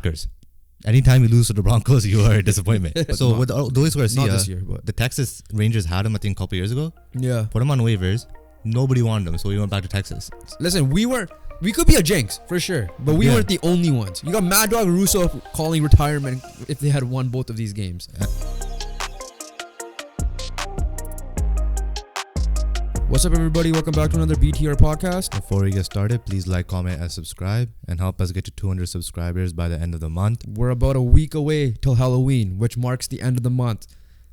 Packers. Anytime you lose to the Broncos, you are a disappointment. So with Luis Garcia, not this year, but the Texas Rangers had him, I think, a couple years ago. yeah. Put him on waivers. Nobody wanted him, so he went back to Texas. Listen, we could be a jinx for sure, but we weren't the only ones. You got Mad Dog Russo calling retirement if they had won both of these games. What's up, everybody? Welcome back to another BTR podcast. Before we get started, please like, comment, and subscribe, and help us get to 200 subscribers by the end of the month. We're about a week away till Halloween, which marks the end of the month.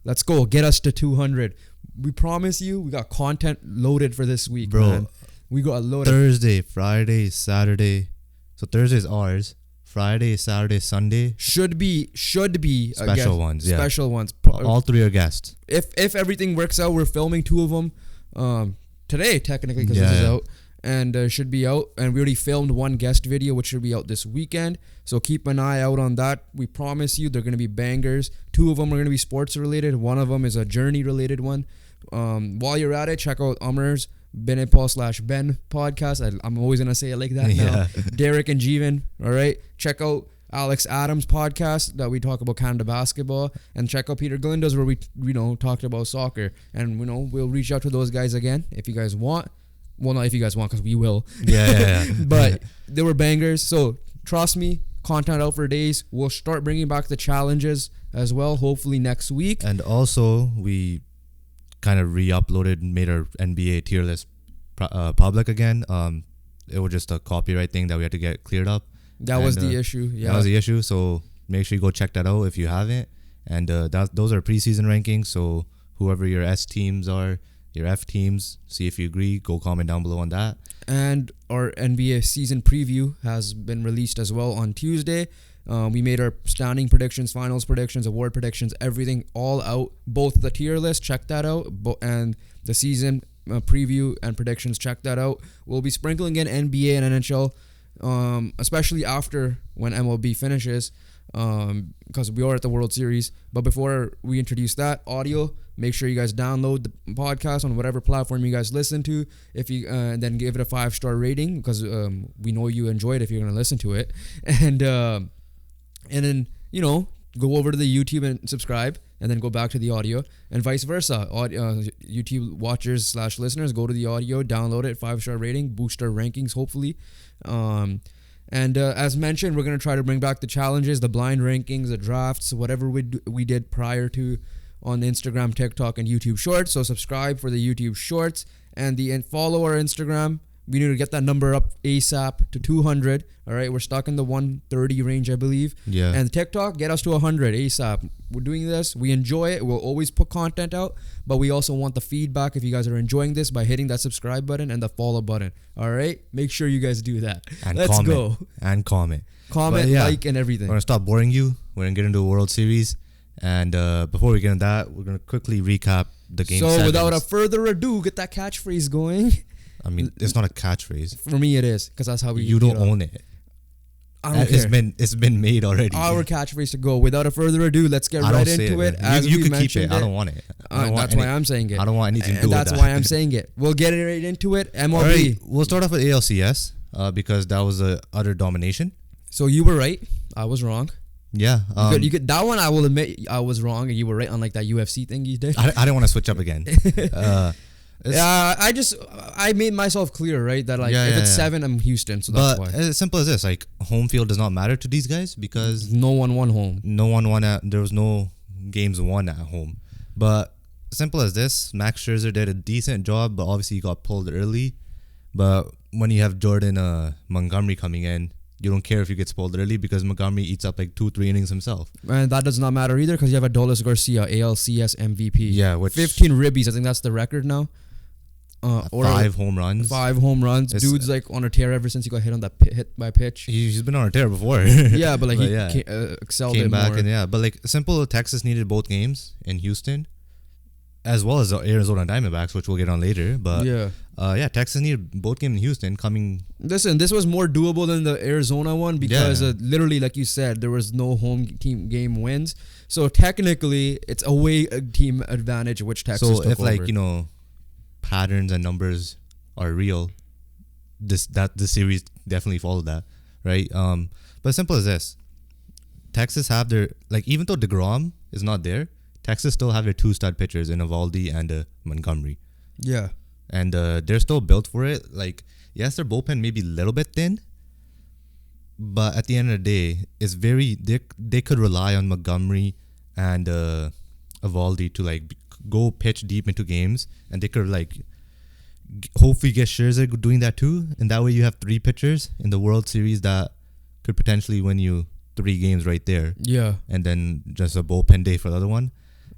Let's go. Get us to 200. We promise you, we got content loaded for this week, bro. Man. We got loaded. Thursday, Friday, Saturday. So Thursday's ours. Friday, Saturday, Sunday. Should be Special ones, yeah. Special ones. All three are guests. If everything works out, we're filming two of them today, technically, because this is out, and should be out. And we already filmed one guest video, which should be out this weekend. So keep an eye out on that. We promise you, they're going to be bangers. Two of them are going to be sports related. One of them is a journey related one. While you're at it, check out Umer's Ben podcast. I'm always going to say it like that now. Derek and Jeevan. All right. Check out Alex Adams' podcast that we talk about Canada basketball, and check out Peter Glinda's where we talked about soccer. And we'll reach out to those guys again if you guys want. Well, not if you guys want, because we will. Yeah. But they were bangers. So trust me, content out for days. We'll start bringing back the challenges as well, hopefully next week. And also, we kind of re-uploaded and made our NBA tier list public again. It was just a copyright thing that we had to get cleared up. That was the issue. Yeah, that was the issue. So make sure you go check that out if you haven't. And those are preseason rankings. So whoever your S teams are, your F teams, see if you agree. Go comment down below on that. And our NBA season preview has been released as well on Tuesday. We made our standing predictions, finals predictions, award predictions, everything all out. Both the tier list, check that out, and the season preview and predictions, check that out. We'll be sprinkling in NBA and NHL. Especially after when MLB finishes, because we are at the World Series. But before we introduce that audio, make sure you guys download the podcast on whatever platform you guys listen to. If you then give it a 5-star rating, because we know you enjoy it if you're gonna listen to it, and then go over to the YouTube and subscribe, and then go back to the audio, and vice versa. YouTube watchers / listeners, go to the audio, download it, 5-star rating, boost our rankings, hopefully. And as mentioned, we're going to try to bring back the challenges, the blind rankings, the drafts, whatever we did prior to on Instagram, TikTok, and YouTube Shorts. So subscribe for the YouTube Shorts, and follow our Instagram. We need to get that number up ASAP to 200. All right, we're stuck in the 130 range, I believe. Yeah. And TikTok, get us to 100 ASAP. We're doing this. We enjoy it. We'll always put content out, but we also want the feedback if you guys are enjoying this by hitting that subscribe button and the follow button. All right, make sure you guys do that. And let's comment, go. And comment, like, and everything. We're gonna stop boring you. We're gonna get into a World Series, and before we get into that, we're gonna quickly recap the game. So without a further ado, get that catchphrase going. I mean, it's not a catchphrase. For me, it is, because that's how we. You don't own it. I don't care. It's been made already. Our catchphrase to go. Without a further ado, let's get right into it. As you could keep it. I don't want it. That's why I'm saying it. I don't want anything to do with that. That's why I'm saying it. We'll get right into it. MLB. All right, we'll start off with ALCS because that was a utter domination. So you were right. I was wrong. Yeah. You could that one. I will admit I was wrong, and you were right on like that UFC thing you did. I didn't want to switch up again. I made myself clear, right? That if it's 7, I'm Houston, so that's why. But as simple as this, like, home field does not matter to these guys because no one won home. There was no games won at home. But simple as this, Max Scherzer did a decent job, but obviously he got pulled early. But when you have Jordan Montgomery coming in, you don't care if you get pulled early because Montgomery eats up like 2-3 innings himself. And that does not matter either because you have Adolis Garcia, ALCS MVP. Yeah, 15 ribbies. I think that's the record now. Or 5 home runs. 5 home runs. Dude's like on a tear ever since he got hit on that hit by pitch. He's been on a tear before. Yeah, but he excelled. Came back more. And but like simple, Texas needed both games in Houston, as well as the Arizona Diamondbacks, which we'll get on later. But Texas needed both games in Houston. Listen, this was more doable than the Arizona one because literally, like you said, there was no home team game wins. So technically, it's away team advantage, which Texas took over. So if patterns and numbers are real, this series definitely followed that, right? But simple as this, Texas have their, like, even though DeGrom is not there, Texas still have their 2 stud pitchers in Evaldi and Montgomery. Yeah. And they're still built for it. Like, yes, their bullpen may be a little bit thin, but at the end of the day, it's very, they could rely on Montgomery and Evaldi to, like, go pitch deep into games, and they could, like, hopefully get Scherzer doing that too, and that way you have 3 pitchers in the World Series that could potentially win you 3 games right there. Yeah. And then just a bullpen day for the other one.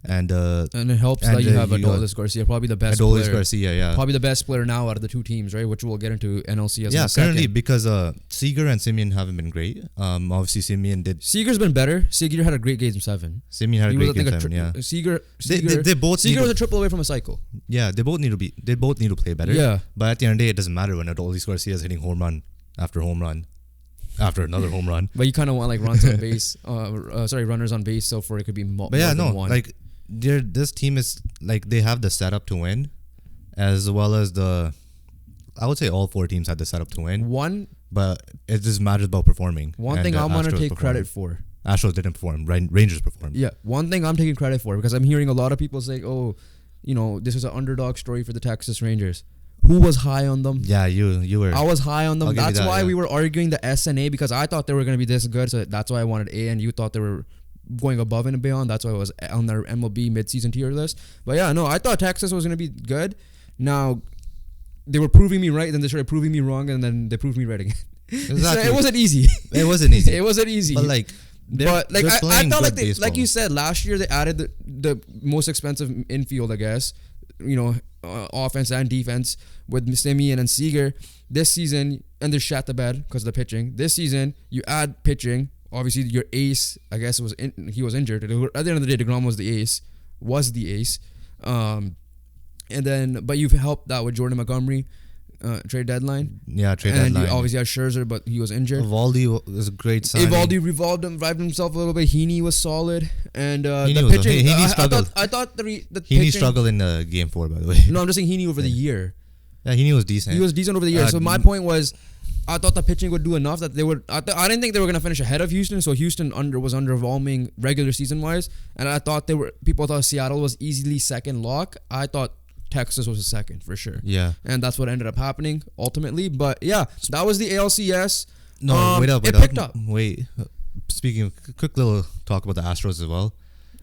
And it helps that you have Adolis Garcia, probably the best Adolis player. Garcia, yeah. Probably the best player now out of the 2 teams, right? Which we'll get into NLCS. Yeah, in a second. currently, because Seager and Simeon haven't been great. Obviously Simeon did. Seager's been better. Seager had a great game 7. Simeon had a great game 7. Yeah. Seager. They both. Seager was a triple away from a cycle. Yeah, they both need to play better. Yeah. But at the end of the day, it doesn't matter when Adolis Garcia is hitting home run after another home run. But you kind of want like runs on base. Runners on base, so for it could be more. But yeah, more no, than one. like. This team is like, they have the setup to win, as well as I would say all 4 teams had the setup to win. But it just matters about performing. One thing I want to take credit for. Astros didn't perform. Rangers performed. Yeah, one thing I'm taking credit for, because I'm hearing a lot of people say, "Oh, this was an underdog story for the Texas Rangers." Who was high on them? Yeah, you were. I was high on them. That's why yeah. we were arguing the S and A, because I thought they were going to be this good. So that's why I wanted A, and you thought they were going above and beyond. That's why I was on their MLB midseason tier list. But yeah, no, I thought Texas was going to be good. Now, they were proving me right, then they started proving me wrong, and then they proved me right again. Exactly. So it wasn't easy. It wasn't easy. It wasn't easy. But like, I thought like baseball. like you said, last year they added the most expensive infield, I guess. Offense and defense with Simeon and Seager. This season, and they shat the bed because of the pitching. This season, you add pitching. Obviously, your ace, I guess, he was injured. At the end of the day, DeGrom was the ace. And then, but you've helped that with Jordan Montgomery trade deadline. Yeah, trade deadline. And you obviously had Scherzer, but he was injured. Evaldi was a great signing. Evaldi revived himself a little bit. Heaney was solid, and the Heaney pitching. Heaney struggled. I thought the Heaney pitching struggled in game 4, by the way. No, I'm just saying Heaney over the year. Yeah, Heaney was decent. He was decent over the year. So my point was, I thought the pitching would do enough that they would. I didn't think they were going to finish ahead of Houston. So Houston was underwhelming regular season wise, and I thought people thought Seattle was easily second lock. I thought Texas was a second for sure. Yeah, and that's what ended up happening ultimately. But yeah, that was the ALCS. No, wait up. It picked up. Wait. Speaking of, quick little talk about the Astros as well.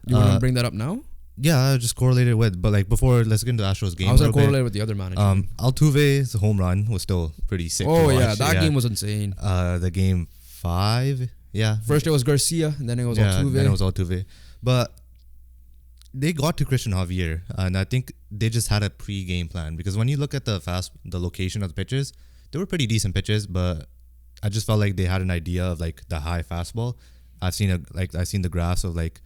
You want to bring that up now? Yeah, I just correlated with, but like before, let's get into the Astros game. I was going to correlate with the other manager. Altuve's home run was still pretty sick. Oh yeah, that game was insane. The game 5, yeah. First it was Garcia, and then it was Altuve. Then it was Altuve. But they got to Christian Javier, and I think they just had a pre-game plan, because when you look at the location of the pitches, they were pretty decent pitches, but I just felt like they had an idea of like the high fastball. I've seen the graphs of like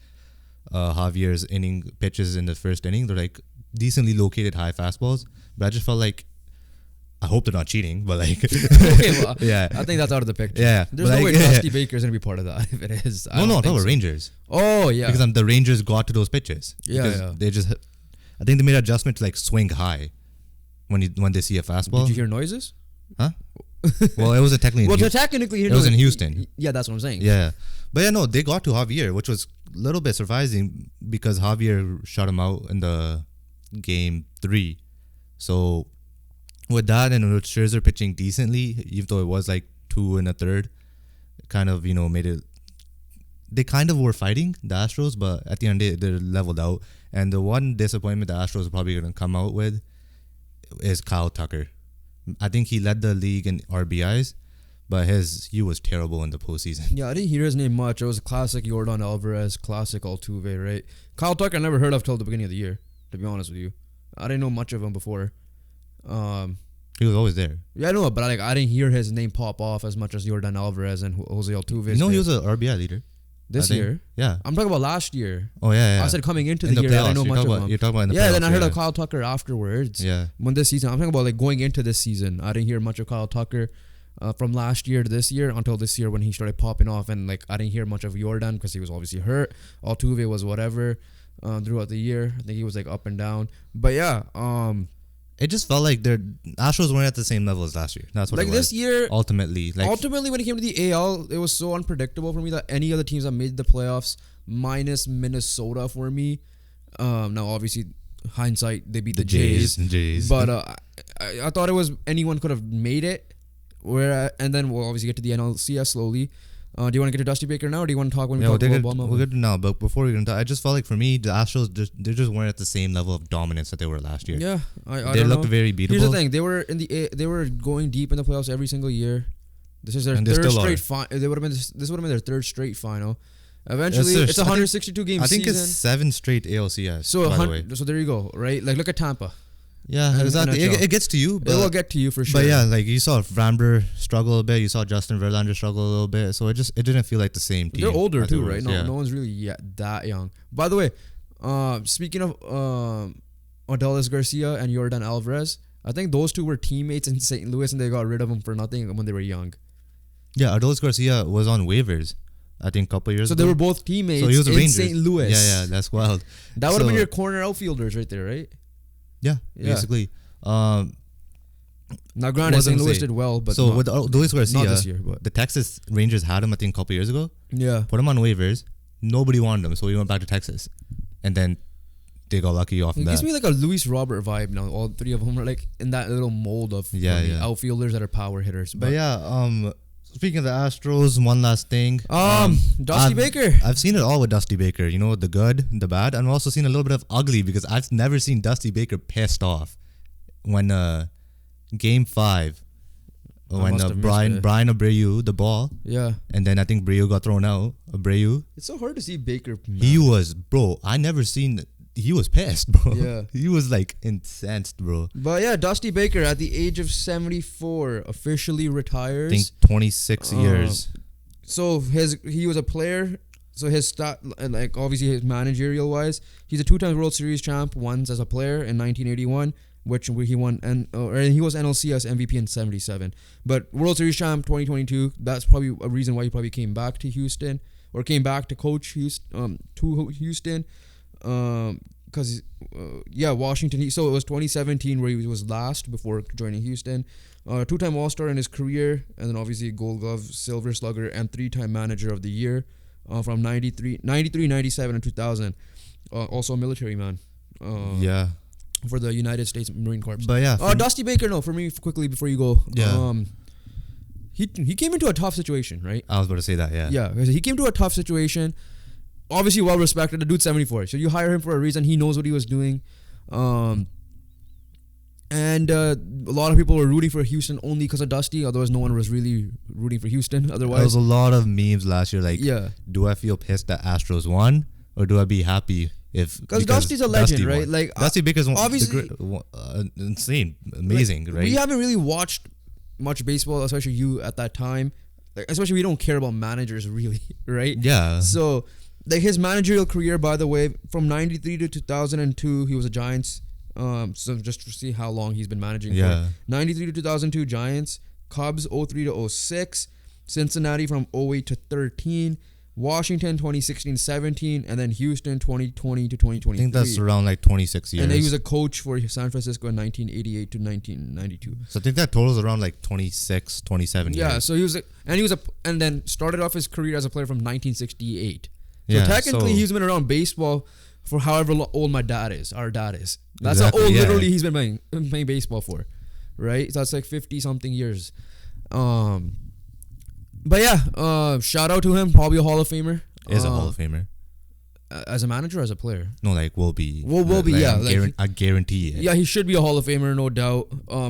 Javier's inning pitches in the first inning. They're like decently located high fastballs, but I just felt like, I hope they're not cheating, but like okay, well, yeah, I think that's out of the picture. Yeah, there's no way Dusty Baker's gonna be part of that. If it is, no, I'm talking about Rangers. Oh yeah, because the Rangers got to those pitches. Yeah. They just, I think they made an adjustment to like swing high when they see a fastball. Did you hear noises? Huh? Well, it wasn't technically. Technically, it was in Houston. Yeah, that's what I'm saying. Yeah, but yeah, no, they got to Javier, which was a little bit surprising because Javier shut him out in the game 3. So with that, and with Scherzer pitching decently, even though it was like 2 1/3, kind of made it. They kind of were fighting the Astros, but at the end they're leveled out. And the one disappointment the Astros are probably going to come out with is Kyle Tucker. I think he led the league in RBIs, but he was terrible in the postseason. Yeah, I didn't hear his name much. It was classic Yordan Alvarez, classic Altuve, right? Kyle Tucker I never heard of till the beginning of the year, to be honest with you. I didn't know much of him before. He was always there. Yeah, I know, but I didn't hear his name pop off as much as Yordan Alvarez and Jose Altuve. He was an RBI leader. This year? Yeah. I'm talking about last year. Oh, yeah. I said coming into the year, playoffs, I didn't know much of him. You're talking about in the playoffs. Yeah, then I heard of Kyle Tucker afterwards. Yeah. When this season, I'm talking about like going into this season. I didn't hear much of Kyle Tucker from last year to this year until this year when he started popping off. And like I didn't hear much of Yordan because he was obviously hurt. Altuve was whatever throughout the year. I think he was like up and down. But yeah, it just felt like their Astros weren't at the same level as last year. That's what Like it was. this year, Ultimately, when it came to the AL, it was so unpredictable for me that any of the teams that made the playoffs, minus Minnesota for me. Now obviously, hindsight, they beat the Jays. But I thought it was anyone could have made it. And then we'll obviously get to the NLCS slowly. Do you want to get to Dusty Baker now, or do you want to talk when we talk about Obama? We're good now, but before we get into that, I just felt like for me, the Astros, they just weren't at the same level of dominance that they were last year. Yeah, they looked very beatable. Here's the thing: they were going deep in the playoffs every single year. This is their And third straight final. This would have been their third straight final. Eventually, it's a 162 game season. I think it's 7 straight ALCS. So there you go, right? Like look at Tampa. Yeah, exactly. It gets to you. It will get to you for sure. But yeah, like you saw Framber struggle a bit. You saw Justin Verlander struggle a little bit. So it didn't feel like the same team. They're older too, right? No one's really yet that young. By the way, speaking of Adolis Garcia and Yordan Alvarez, I think those two were teammates in St. Louis and they got rid of them for nothing when they were young. Yeah, Adolis Garcia was on waivers, I think, a couple years ago. So they were both teammates in St. Louis. Yeah, that's wild. That would have been your corner outfielders right there, right? Yeah, basically. Now, granted, St. Louis did well, but so with Adolis Garcia, not this year, but the Texas Rangers had him, I think, a couple years ago. Yeah, put him on waivers. Nobody wanted him, so he went back to Texas, and then they got lucky off it that. Gives me like a Luis Robert vibe now. All three of them are like in that little mold of outfielders that are power hitters. But yeah, speaking of the Astros, one last thing. Dusty Baker. I've seen it all with Dusty Baker. You know, the good, the bad, and I've also seen a little bit of ugly because I've never seen Dusty Baker pissed off when Game 5 when Brian Abreu the ball. Yeah. And then I think Abreu got thrown out. Abreu. It's so hard to see Baker. He was, bro. I never seen. He was pissed, bro. Yeah. He was like incensed, bro. But yeah, Dusty Baker at the age of 74 officially retires. I think 26 years. So he was a player. So his stat, like obviously his managerial wise, he's a 2-time World Series champ. Once as a player in 1981, which he won, and he was NLCS MVP in 77. But World Series champ 2022. That's probably a reason why he probably came back to Houston or came back to coach Houston. Because Washington. So it was 2017 where he was last before joining Houston. 2-time All-Star in his career, and then obviously Gold Glove, Silver Slugger, and 3-time Manager of the Year from 93, 97, and 2000. Also a military man. For the United States Marine Corps. But yeah, Dusty Baker. No, for me quickly before you go. Yeah. He came into a tough situation, right? I was about to say that. Yeah. Yeah, because he came to a tough situation. Obviously well respected. The dude's 74. So you hire him for a reason. He knows what he was doing. And a lot of people were rooting for Houston only because of Dusty. Otherwise, no one was really rooting for Houston. Otherwise, there was a lot of memes last year. Like, yeah, do I feel pissed that Astros won, or do I be happy because Dusty's a legend, Dusty right? won? Like Dusty Baker's obviously insane, amazing, right? We haven't really watched much baseball, especially you at that time. Like, especially we don't care about managers really, right? Yeah. So. Like his managerial career, by the way, from 93 to 2002, he was a Giants. So just to see how long he's been managing. Yeah. For. 93 to 2002, Giants. Cubs, 03 to 06. Cincinnati from 08 to 13. Washington, 2016-17. And then Houston, 2020 to 2023. I think that's around like 26 years. And then he was a coach for San Francisco in 1988 to 1992. So I think that totals around like 26, 27 years. Yeah, so and then started off his career as a player from 1968. So technically, he's been around baseball for however old our dad is. That's how old literally he's been playing baseball for, right? So that's like 50-something years. But yeah, shout out to him. Probably a Hall of Famer. Is a Hall of Famer. As a manager or as a player? No, like will be. Will be, yeah. I guarantee it. Yeah, he should be a Hall of Famer, no doubt.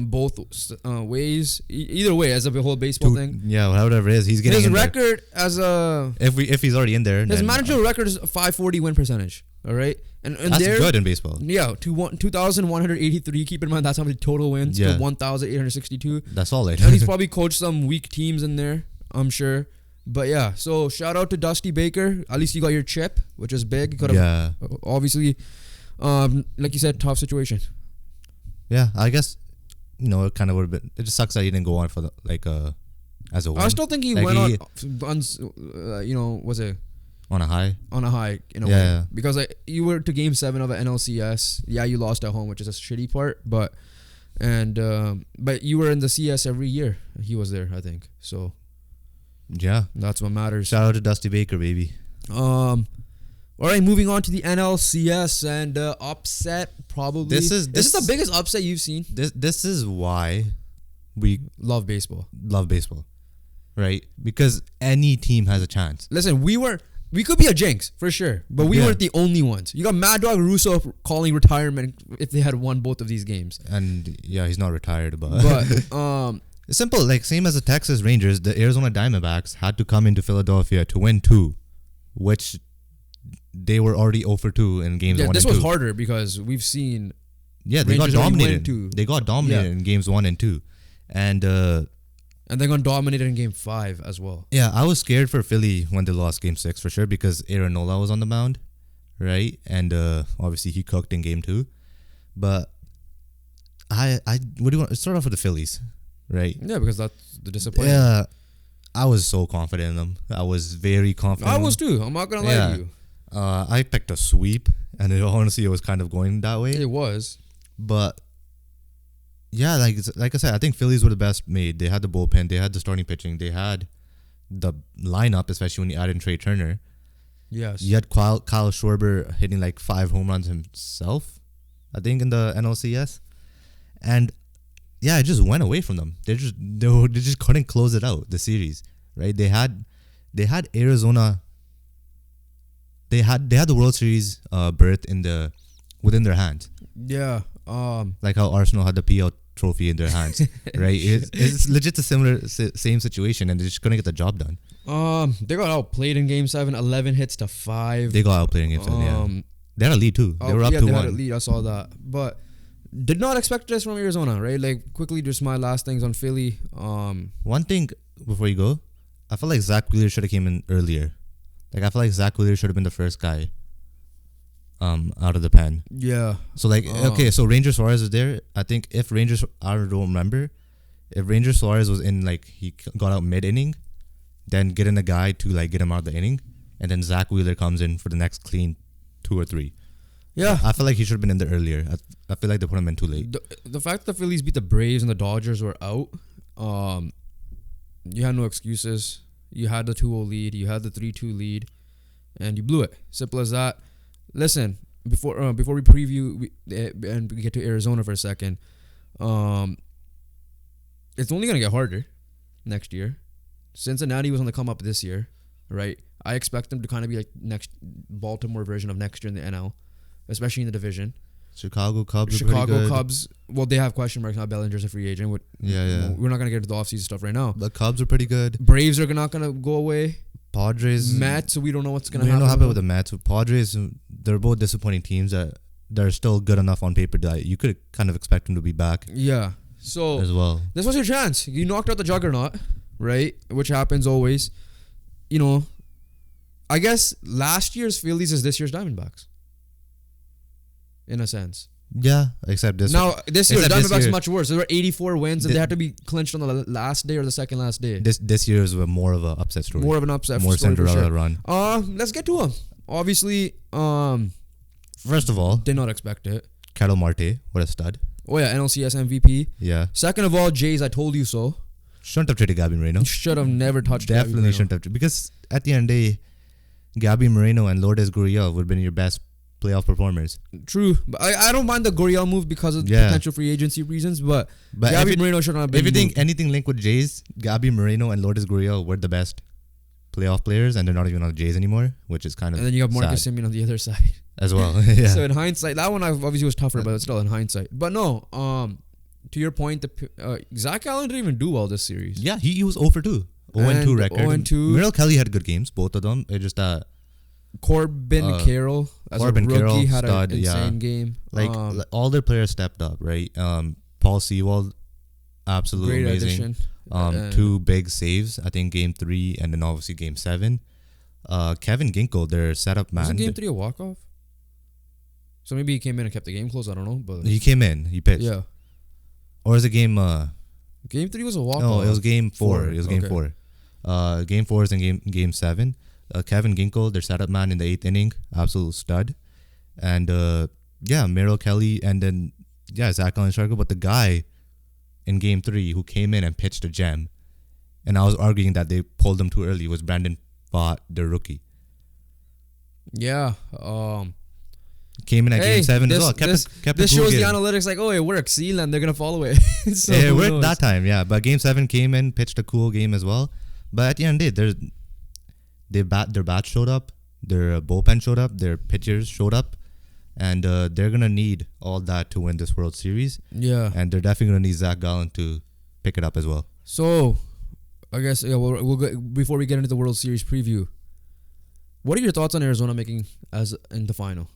Both ways. Either way, as a whole baseball thing. Yeah, whatever it is, he's getting his record as a... If he's already in there. His managerial record is 540 win percentage. All right? And that's good in baseball. Yeah, 2,183. Keep in mind, that's how many total wins. Yeah. 1,862. That's solid. And he's probably coached some weak teams in there, I'm sure. But yeah, so shout out to Dusty Baker. At least you got your chip, which is big. Could have obviously, like you said, tough situation. Yeah, I guess it kind of would have been. It just sucks that he didn't go on for as a win. I still think he went on. Was it on a high? On a high in a way, because you were to Game 7 of an NLCS. Yeah, you lost at home, which is a shitty part. But And but you were in the CS every year. He was there, I think. So Yeah. that's what matters. Shout out to Dusty Baker, baby. All right, moving on to the NLCS and upset. Probably This is the biggest upset you've seen. This is why we Love baseball. love baseball, right? Because any team has a chance. Listen, we could be a jinx for sure, but we Yeah. weren't the only ones. You got Mad Dog Russo calling retirement if they had won both of these games. And yeah, he's not retired, but But it's simple. Like same as the Texas Rangers, the Arizona Diamondbacks had to come into Philadelphia to win 2, which they were already 0 for 2 in games 1 this and 2. was harder because we've seen Yeah, they Rangers got only win dominated. 2. They got dominated in games 1 and 2, and they got dominated in Game 5 as well. yeah, I was scared for Philly when they lost Game 6 for sure because Aaron Nola was on the mound, right? And obviously he cooked in Game 2, but I what do you want? Start off with the Phillies, right? Yeah, because that's the disappointment. Yeah, I was so confident in them. I was very confident. I was too. I'm not gonna lie to you. I picked a sweep, and honestly, it was kind of going that way. It was. But yeah, like I said, I think Phillies were the best made. They had the bullpen, they had the starting pitching, they had the lineup, especially when you add in Trey Turner. Yes. You had Kyle Schwarber hitting like 5 home runs himself, I think, in the NLCS, and yeah, it just went away from them. They just couldn't close it out, the series, right? They had Arizona. They had the World Series berth within their hands. Yeah. Like how Arsenal had the PL trophy in their hands, right? It's legit a same situation, and they just couldn't get the job done. They got outplayed in Game 7, 11 hits to 5. They got outplayed in Game 7, yeah. They had a lead too. They were up yeah, 2-1. they had a lead. I saw that, but did not expect this from Arizona, right? Like quickly, just my last things on Philly. One thing before you go, I feel like Zach Wheeler should have came in earlier. Like I feel like Zach Wheeler should have been the first guy out of the pen. Yeah. So like okay, so Ranger Suarez is there. I think if I don't remember, if Ranger Suarez was in like he got out mid inning, then get in a guy to like get him out of the inning, and then Zach Wheeler comes in for the next clean 2 or 3. Yeah. I feel like he should have been in there earlier. I feel like they put him in too late. The fact that the Phillies beat the Braves and the Dodgers were out, you had no excuses. You had the 2-0 lead. You had the 3-2 lead, and you blew it. Simple as that. Listen, before we preview and we get to Arizona for a second, it's only gonna get harder next year. Cincinnati was on the come up this year, right? I expect them to kind of be like next Baltimore version of next year in the NL, especially in the division. Chicago Cubs are pretty good. Cubs, well, they have question marks now. Bellinger's a free agent. Yeah. We're not gonna get into the offseason stuff right now. The Cubs are pretty good. Braves are not gonna go away. Padres, Mets, we don't know what's gonna we happen. don't know what happened with the Mets. Padres, they're both disappointing teams that they're still good enough on paper that you could kind of expect them to be back Yeah. So as well. this was your chance. You knocked out the juggernaut, right? Which happens always. You know, I guess last year's Phillies is this year's Diamondbacks. In a sense. Yeah, except this. Now, this year, except this Diamondbacks year- much worse. There were 84 wins, and they had to be clinched on the last day or the second last day. This year is more of an upset story. More of an upset More story for Cinderella sure. run. Let's get to them. Obviously, First of all, did not expect it. Kettle Marte, what a stud. Oh yeah, NLCS MVP. Yeah. Second of all, Jays, I told you so. Shouldn't have traded Gabby Moreno. Should have never touched. Definitely Gabby shouldn't have. Because at the end of the day, Gabby Moreno and Lourdes Gurriel would have been your best playoff performers. True, but I don't mind the Gurriel move because of potential free agency reasons, but Gabby Moreno should not have been. If you think moved. anything linked with Jays, Gabby Moreno and Lourdes Gurriel were the best playoff players, and they're not even on the Jays anymore, which is kind of and then you have Marcus sad Semien on the other side as well. Yeah. So in hindsight, that one obviously was tougher, but it's still in hindsight. But no, to your point, Zach Allen didn't even do well this series. Yeah, he was 0 for 2. 0-2 record. 0-2. Merrill Kelly had good games, both of them. It's just that Corbin Carroll as Corbin a rookie Carroll had stud, an insane game. like all their players stepped up, right? Paul Sewald, absolutely Great amazing. addition. 2 big saves, I think Game 3 and then obviously Game 7. Kevin Ginkel, their setup man. Was Game 3 a walk-off? So maybe he came in and kept the game close. I don't know, but He came in, he pitched. yeah, Or is it Game? Game 3 was a walk-off. No, it was Game 4. It was Game Okay. 4. Game 4 is in Game 7. Kevin Ginkel, their setup man in the 8th inning, absolute stud. And Merrill Kelly, and then Zach Gallen striker, but the guy in Game 3 who came in and pitched a gem, and I was arguing that they pulled him too early, was Brandon Pfaadt, the rookie. Yeah. Came in at Game 7 as well. Kept this it cool shows the game. analytics like, oh, it works. See, and they're gonna follow it. So Yeah, it who worked knows? that time, yeah. But Game 7 came in, pitched a cool game as well. But at the end of the day, their bat showed up, their bullpen showed up, their pitchers showed up, and they're gonna need all that to win this World Series. Yeah. And they're definitely gonna need Zach Gallen to pick it up as well. So, I guess we'll go, before we get into the World Series preview. What are your thoughts on Arizona making as in the final,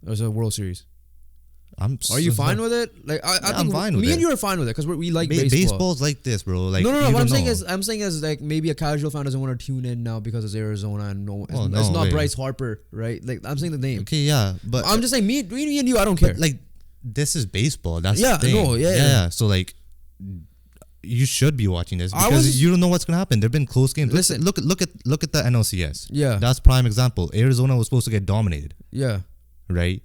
as a World Series? Are you fine with it? Like I think I'm fine with me it. and you are fine with it because we like baseball. Baseball's like this, bro. Like no. you What don't I'm saying is like maybe a casual fan doesn't want to tune in now because it's Arizona and Oh, it's not way. Bryce Harper, right? Like I'm saying the name. Okay, yeah, but I'm just saying me and you. I don't care. but, like this is baseball. That's Yeah, the thing. no, yeah. So like, you should be watching this I because was- you don't know what's gonna happen. There've been close games. Listen. look at the NLCS. Yeah. That's prime example. Arizona was supposed to get dominated, Yeah, right?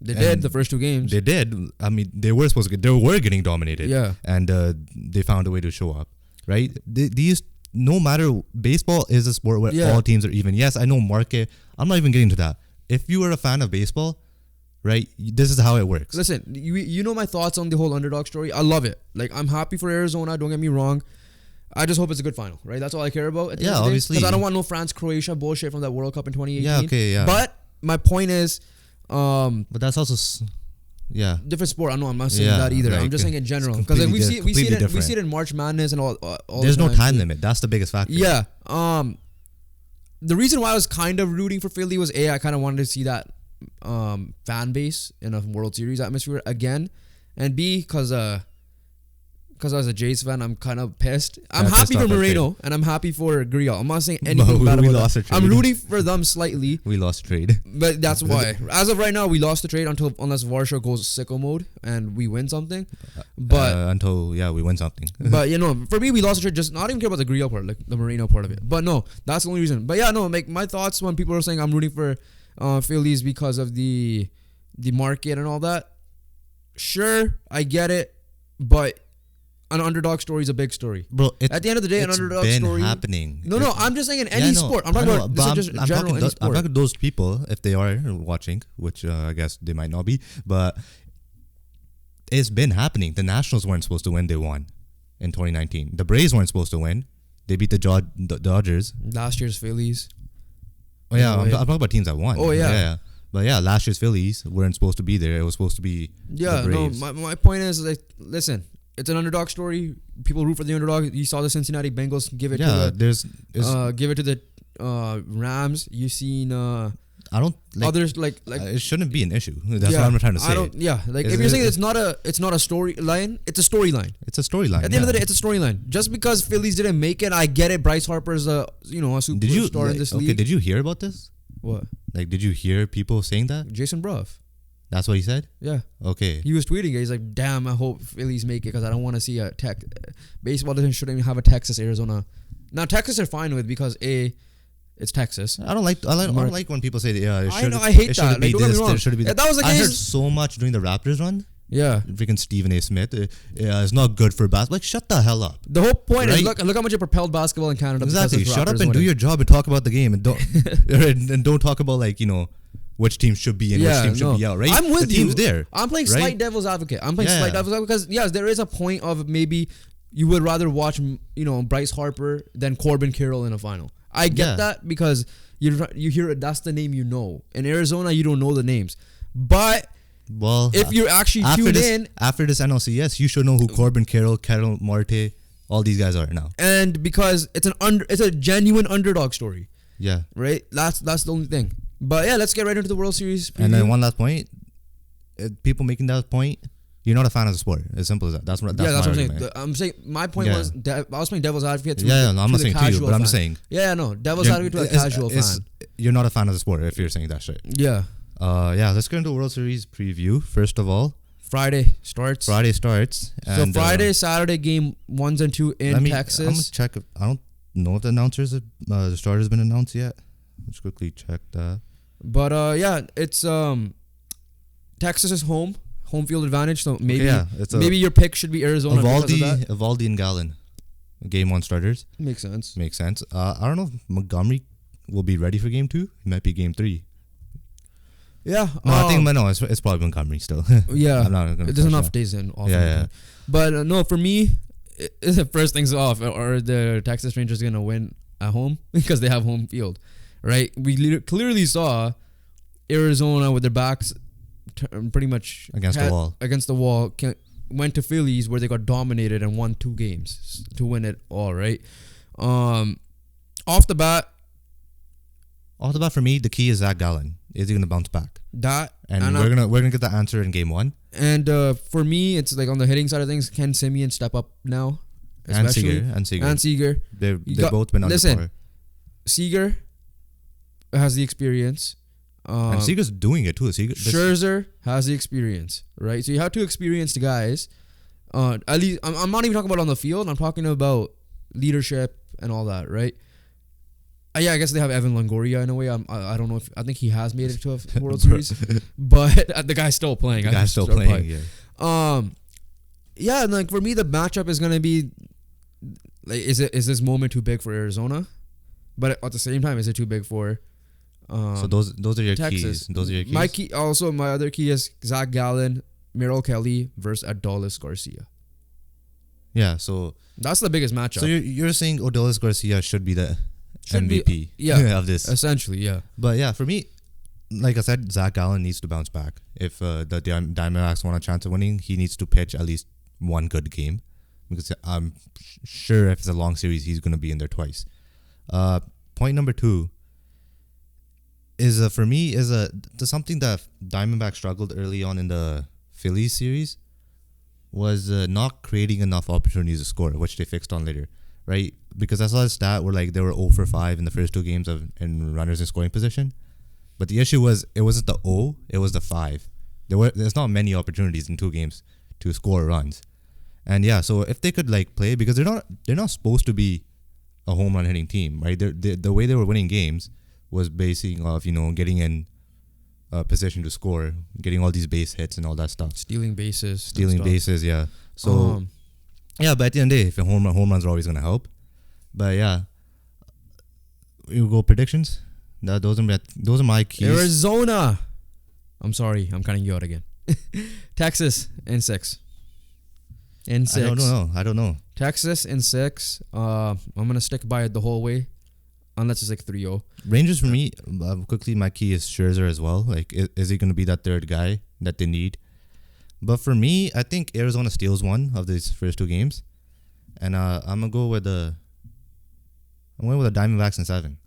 they And did the first two games. They did. I mean, they were getting dominated. Yeah. And they found a way to show up, right? These, no matter, baseball is a sport where Yeah. all teams are even. Yes, I know market. I'm not even getting to that. If you are a fan of baseball, right, this is how it works. Listen, you know my thoughts on the whole underdog story. I love it. Like I'm happy for Arizona. Don't get me wrong. I just hope it's a good final, right? That's all I care about. At the Yeah, end of the day. obviously. Because I don't want no France Croatia bullshit from that World Cup in 2018. Yeah, okay, yeah. But my point is, But that's also, yeah. different sport. I know I'm not saying Yeah, that either. I'm like, just saying in general it's because like, completely we see different. it in March Madness and all There's the no time, time too. limit. That's the biggest factor. Yeah. The reason why I was kind of rooting for Philly was I kind of wanted to see that fan base in a World Series atmosphere again, and B because as a Jays fan, I'm kind of pissed. I'm Yeah, happy pissed for off at Moreno and I'm happy for Grial. I'm not saying But anything bad we about lost that. a trade. I'm rooting for them slightly, We lost trade. but that's why. As of right now, we lost the trade unless Varsho goes sicko mode and we win something. But Until we win something. but for me, we lost the trade. Just not even care about the Grial part, like the Moreno part of it. But no, that's the only reason. But like my thoughts when people are saying I'm rooting for Phillies because of the market and all that. Sure, I get it, but an underdog story is a big story. Bro, At the end of the day, an underdog story. happening. No, I'm just saying in any sport. I'm talking about this is just general any I'm sport. talking to those people, if they are watching, which I guess they might not be, but it's been happening. The Nationals weren't supposed to win. They won in 2019. The Braves weren't supposed to win. They beat the Dodgers. Last year's Phillies. Oh, yeah. No I'm way. talking about teams that won. Oh, yeah. But yeah, last year's Phillies weren't supposed to be there. It was supposed to be the Braves. My point is, like, listen, it's an underdog story. People root for the underdog. You saw the Cincinnati Bengals give it to the Rams. You've seen I don't like others like it shouldn't be an issue. That's what I'm trying to say. Like Is if you're it- saying it's not a storyline, it's a storyline. It's a storyline. At the end of the day, it's a storyline. Just because Phillies didn't make it, I get it. Bryce Harper's a superstar in this league. Did you hear about this? What? Like, did you hear people saying that? Jason Bruff. That's what he said? Yeah. Okay. He was tweeting it. He's like, damn, I hope Phillies make it because I don't want to see a baseball shouldn't even have a Texas, Arizona. Now, Texas are fine with because it's Texas. I don't like when people say that, yeah, it I should know, I hate it that. should be Like, don't get me this, wrong. there should be If that was the I heard case- so much during the Raptors run. Yeah. Freaking Stephen A. Smith. It's not good for basketball. Like, shut the hell up. The whole point is Right? look how much it propelled basketball in Canada. Exactly. Because of Shut up Raptors and do winning. your job and talk about the game and don't and don't talk about which team should be in, which team should be out. Right? I'm with the you. team's there. I'm playing right? slight devil's advocate. Devil's advocate because yes, there is a point of maybe you would rather watch Bryce Harper than Corbin Carroll in a final. I get that because you hear it. That's the name you know. In Arizona, you don't know the names, but. Well, If you're actually tuned in, after this NLCS, you should know who Corbin Carroll, Carol Marte, all these guys are now. and because it's a genuine underdog story, Yeah. right? That's the only thing. But yeah, let's get right into the World Series. And then preview. one last point, people making that point, you're not a fan of the sport. As simple as that. That's that's my what I'm saying. argument. I'm saying my point Yeah. was I was playing devil's advocate. To No, I'm to not the saying to you, casual but I'm just fan. saying. Yeah, no, devil's You're- advocate to a it's- casual it's- fan. You're not a fan of the sport if you're saying that shit. Yeah, Let's get into World Series preview. First of all, Friday starts. Friday starts. So And, Friday, Saturday game 1 and 2 in I'm gonna Texas. check. I don't know if the starter's been announced yet. Let's quickly check that. But it's Texas is home home field advantage. So maybe maybe your pick should be Arizona. Evaldi and Gallen, game 1 starters. Makes sense. I don't know if Montgomery will be ready for game 2. It might be game 3. Yeah. No, I think it's probably Montgomery still. Yeah. I'm not gonna there's enough days in. Yeah. But no, for me, the first things off, are the Texas Rangers gonna win at home because they have home field, right? We clearly saw Arizona with their backs pretty much against the wall. Went to Phillies where they got dominated and won 2 games to win it all, right? Off the bat for me, the key is Zach Gallen. Is he gonna bounce back? We're gonna get the answer in game 1. And for me, it's like on the hitting side of things, can Simeon step up now? And Seager. They've both been under par. Seager has the experience. And Seager's doing it too. Scherzer has the experience, right? So you have 2 experienced guys. At least I'm not even talking about on the field. I'm talking about leadership and all that, right? Yeah, I guess they have Evan Longoria in a way. I don't know if I think he has made it to a World Series, but the guy's still playing. Yeah, and like for me, the matchup is gonna be like, is this moment too big for Arizona? But at the same time, is it too big for? So those are your Texas. keys. Those are your keys. My other key is Zach Gallen, Merrill Kelly versus Adolis Garcia. Yeah, so that's the biggest matchup. So you're saying Adolis Garcia should be the MVP of this. Essentially, yeah. But yeah, for me, like I said, Zach Gallen needs to bounce back. If the Diamondbacks want a chance of winning, he needs to pitch at least 1 good game. Because I'm sure if it's a long series, he's going to be in there twice. Point number 2 is for me is something that Diamondbacks struggled early on in the Phillies series was not creating enough opportunities to score, which they fixed on later, right? Because I saw a stat where like they were 0 for 5 in the first 2 games in runners in scoring position, but the issue was it wasn't the 0, it was the 5. There's not many opportunities in 2 games to score runs, and yeah, so if they could like play, because they're not supposed to be a home run hitting team, right? The way they were winning games was basing off getting in position to score, getting all these base hits and all that stuff, stealing bases, yeah. So yeah, but at the end of the day, if home runs are always gonna help. But yeah, you go predictions. Those are my keys. Arizona. I'm sorry, I'm cutting you out again. Texas in 6. In 6. I don't know. Texas in 6. I'm gonna stick by it the whole way, unless it's like 3-0. Rangers for me, quickly, my key is Scherzer as well. Like, is he gonna be that third guy that they need? But for me, I think Arizona steals 1 of these first 2 games, and I'm gonna go with the Diamondbacks in 7.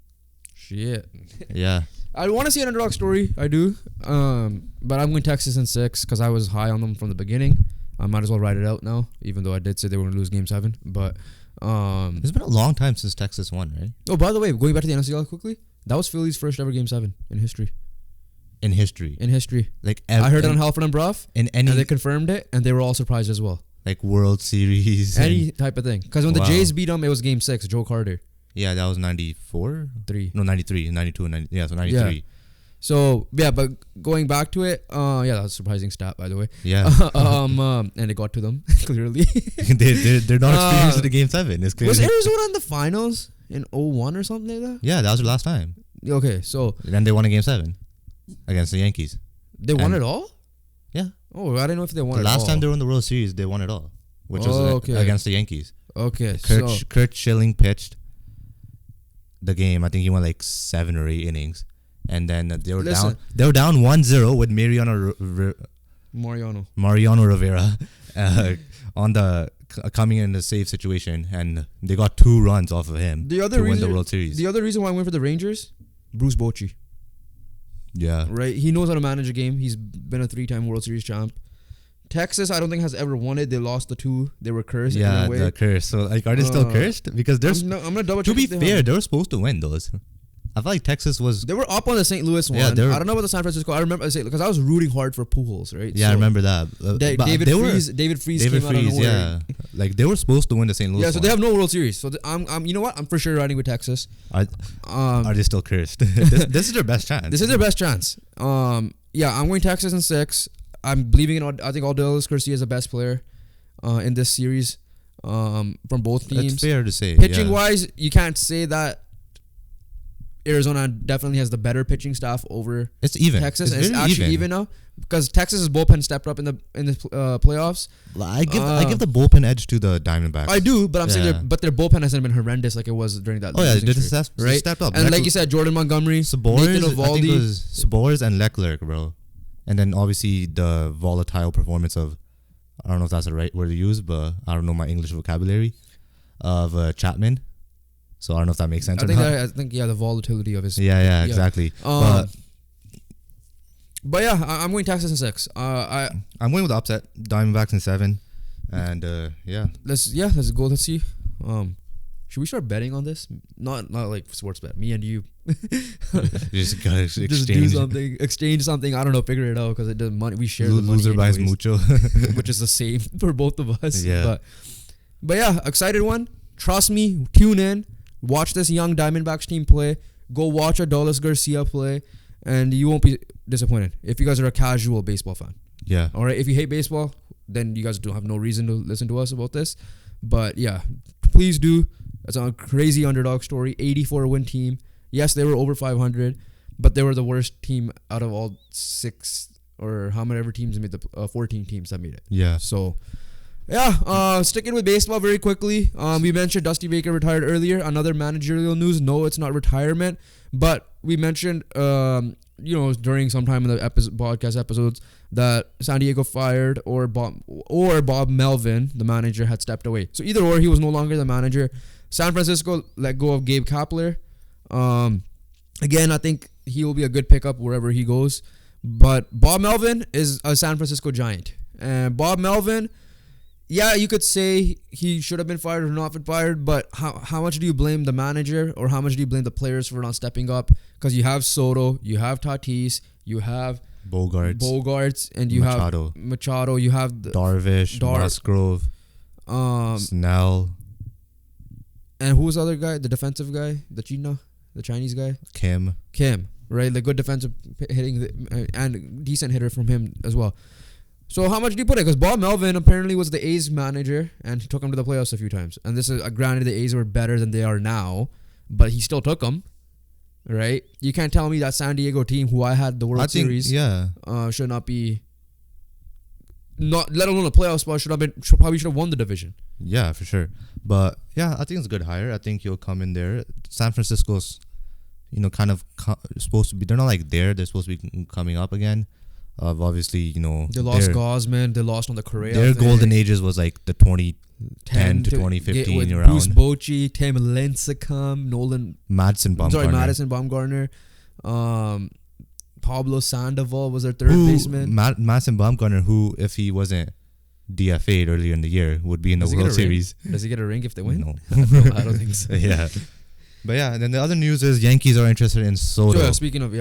Shit. Yeah. I want to see an underdog story. I do. But I'm going Texas in 6 because I was high on them from the beginning. I might as well ride it out now, even though I did say they were going to lose Game 7. But it's been a long time since Texas won, right? Oh, by the way, going back to the NLCS quickly, that was Philly's first ever Game 7 in history. In history. Like I heard it on Halford and Bruff, and they confirmed it, and they were all surprised as well. Like World Series, any type of thing. Because when the Jays beat them, it was Game 6. Joe Carter. Yeah, that was 94? 3. No, 93, 92, 90, yeah, so 93. Yeah. So, yeah, but going back to it, yeah, that's a surprising stat, by the way. Yeah. And it got to them, clearly. they're not experienced in the Game 7. It's clear. Was Arizona in the finals in 01 or something like that? Yeah, that was their last time. Okay, so... And they won a Game 7 against the Yankees. They won it all? Yeah. Oh, I didn't know if they won it all. The last time they were in the World Series, they won it all, which was against the Yankees. Okay, Kurt Schilling pitched the game. I think he won like 7 or 8 innings, and then they were down 1-0 with Mariano Rivera on the coming in the save situation, and they got 2 runs off of him to win the World Series. The other reason why I went for the Rangers, Bruce Bochy. Yeah, right. He knows how to manage a game. He's been a 3-time World Series champ. Texas, I don't think has ever won it. They lost the 2. They were cursed. Yeah, in a way. The curse. So, like, are they still cursed? Because there's. I'm gonna double check. To be fair, they were supposed to win those. I feel like Texas was. They were up on the St. Louis one. Yeah, I don't know about the San Francisco. I remember because I was rooting hard for Pujols, right? Yeah, so I remember that. David Freese came out of nowhere. Yeah, like they were supposed to win the St. Louis. Yeah, so they have no World Series. So I'm you know what? I'm for sure riding with Texas. Are they still cursed? This is their best chance. This is their best chance. Yeah, I'm going Texas in 6. I'm believing in. I think Aldelis Garcia is the best player in this series from both teams. That's fair to say. Pitching wise, you can't say that Arizona definitely has the better pitching staff over It's even. Texas. It's It's very actually even now because Texas's bullpen stepped up in the playoffs. I give the bullpen edge to the Diamondbacks. I do, but I'm saying their bullpen hasn't been horrendous like it was during that. Oh yeah, losing they streak, just stepped up. And like you said, Jordan Montgomery, Sabores, Nathan I think it Eovaldi. was Sabores and Leclerc, bro. And then obviously the volatile performance of, I don't know if that's the right word to use, but I don't know my English vocabulary, of Chapman. So I don't know if that makes sense I or think not. the volatility of his. Yeah, exactly. But yeah, I'm going Texas in 6. I'm going with the upset. Diamondbacks in 7. And Let's go. Let's see. Should we start betting on this? Not like sports bet. Me and you. just gotta exchange. Just do something. Exchange something. I don't know. Figure it out because it does money. We share the money. Loser buys anyways, mucho. which is the same for both of us. Yeah. But yeah, excited one. Trust me. Tune in. Watch this young Diamondbacks team play. Go watch Adolis Garcia play, and you won't be disappointed if you guys are a casual baseball fan. Yeah. All right. If you hate baseball, then you guys don't have no reason to listen to us about this. But yeah, please do. It's a crazy underdog story. 84-win team. Yes, they were over 500, but they were the worst team out of all 6 or how many ever teams made the 14 teams that made it. Yeah. So. Yeah, sticking with baseball very quickly. We mentioned Dusty Baker retired earlier. Another managerial news. No, it's not retirement, but we mentioned, during some time in the podcast episodes that San Diego fired or Bob Melvin, the manager, had stepped away. So either or, he was no longer the manager. San Francisco let go of Gabe Kapler. Again, I think he will be a good pickup wherever he goes. But Bob Melvin is a San Francisco Giant, and Bob Melvin. Yeah, you could say he should have been fired or not been fired, but how much do you blame the manager or how much do you blame the players for not stepping up? Because you have Soto, you have Tatis, you have Bogarts, and you have Machado, you have Darvish, Musgrove, Snell. And who was the other guy? The defensive guy? The Chinese guy? Kim, right? The good defensive hitting and decent hitter from him as well. So how much do you put it? Because Bob Melvin apparently was the A's manager and took them to the playoffs a few times. And this is granted the A's were better than they are now, but he still took them, right? You can't tell me that San Diego team, who I had the World Series, should not be, not let alone a playoff spot, probably should have won the division. Yeah, for sure. But yeah, I think it's a good hire. I think he'll come in there. San Francisco's, kind of supposed to be. They're not like there. They're supposed to be coming up again. Obviously, they lost Gosman. They lost on the Correa. Their golden ages was like the 2010 to 2015 with around. Bruce Bochy, Tim Lincecum, Madison Bumgarner. Pablo Sandoval was their third baseman. Madison Bumgarner, who, if he wasn't DFA'd earlier in the year, would be in the World Series. Does he get a ring if they win? No. No, I don't think so. Yeah. But yeah, and then the other news is Yankees are interested in Soto. So, yeah, speaking of,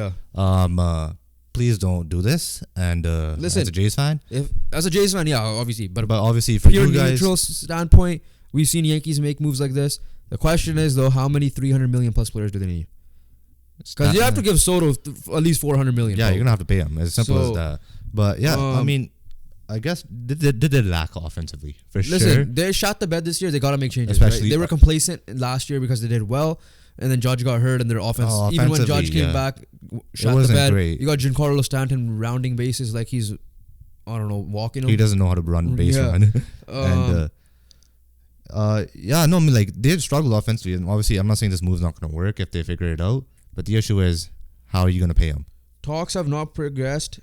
please don't do this. And listen, as a Jays fan, obviously, but obviously for you guys, neutral standpoint, we've seen Yankees make moves like this. The question is though, how many 300 million plus players do they need? Because you have to give Soto at least 400 million. Yeah, you're gonna have to pay him. As simple as that. But yeah, I mean, I guess they lack offensively for sure. Listen, they shot the bed this year. They got to make changes. Especially, right? They were complacent last year because they did well. And then Judge got hurt, and their offense, even when Judge came back, shot the bed. Great. You got Giancarlo Stanton rounding bases like he's, I don't know, walking. He doesn't know how to run base run. And they've struggled offensively. And obviously, I'm not saying this move's not going to work if they figure it out. But the issue is, how are you going to pay him? Talks have not progressed.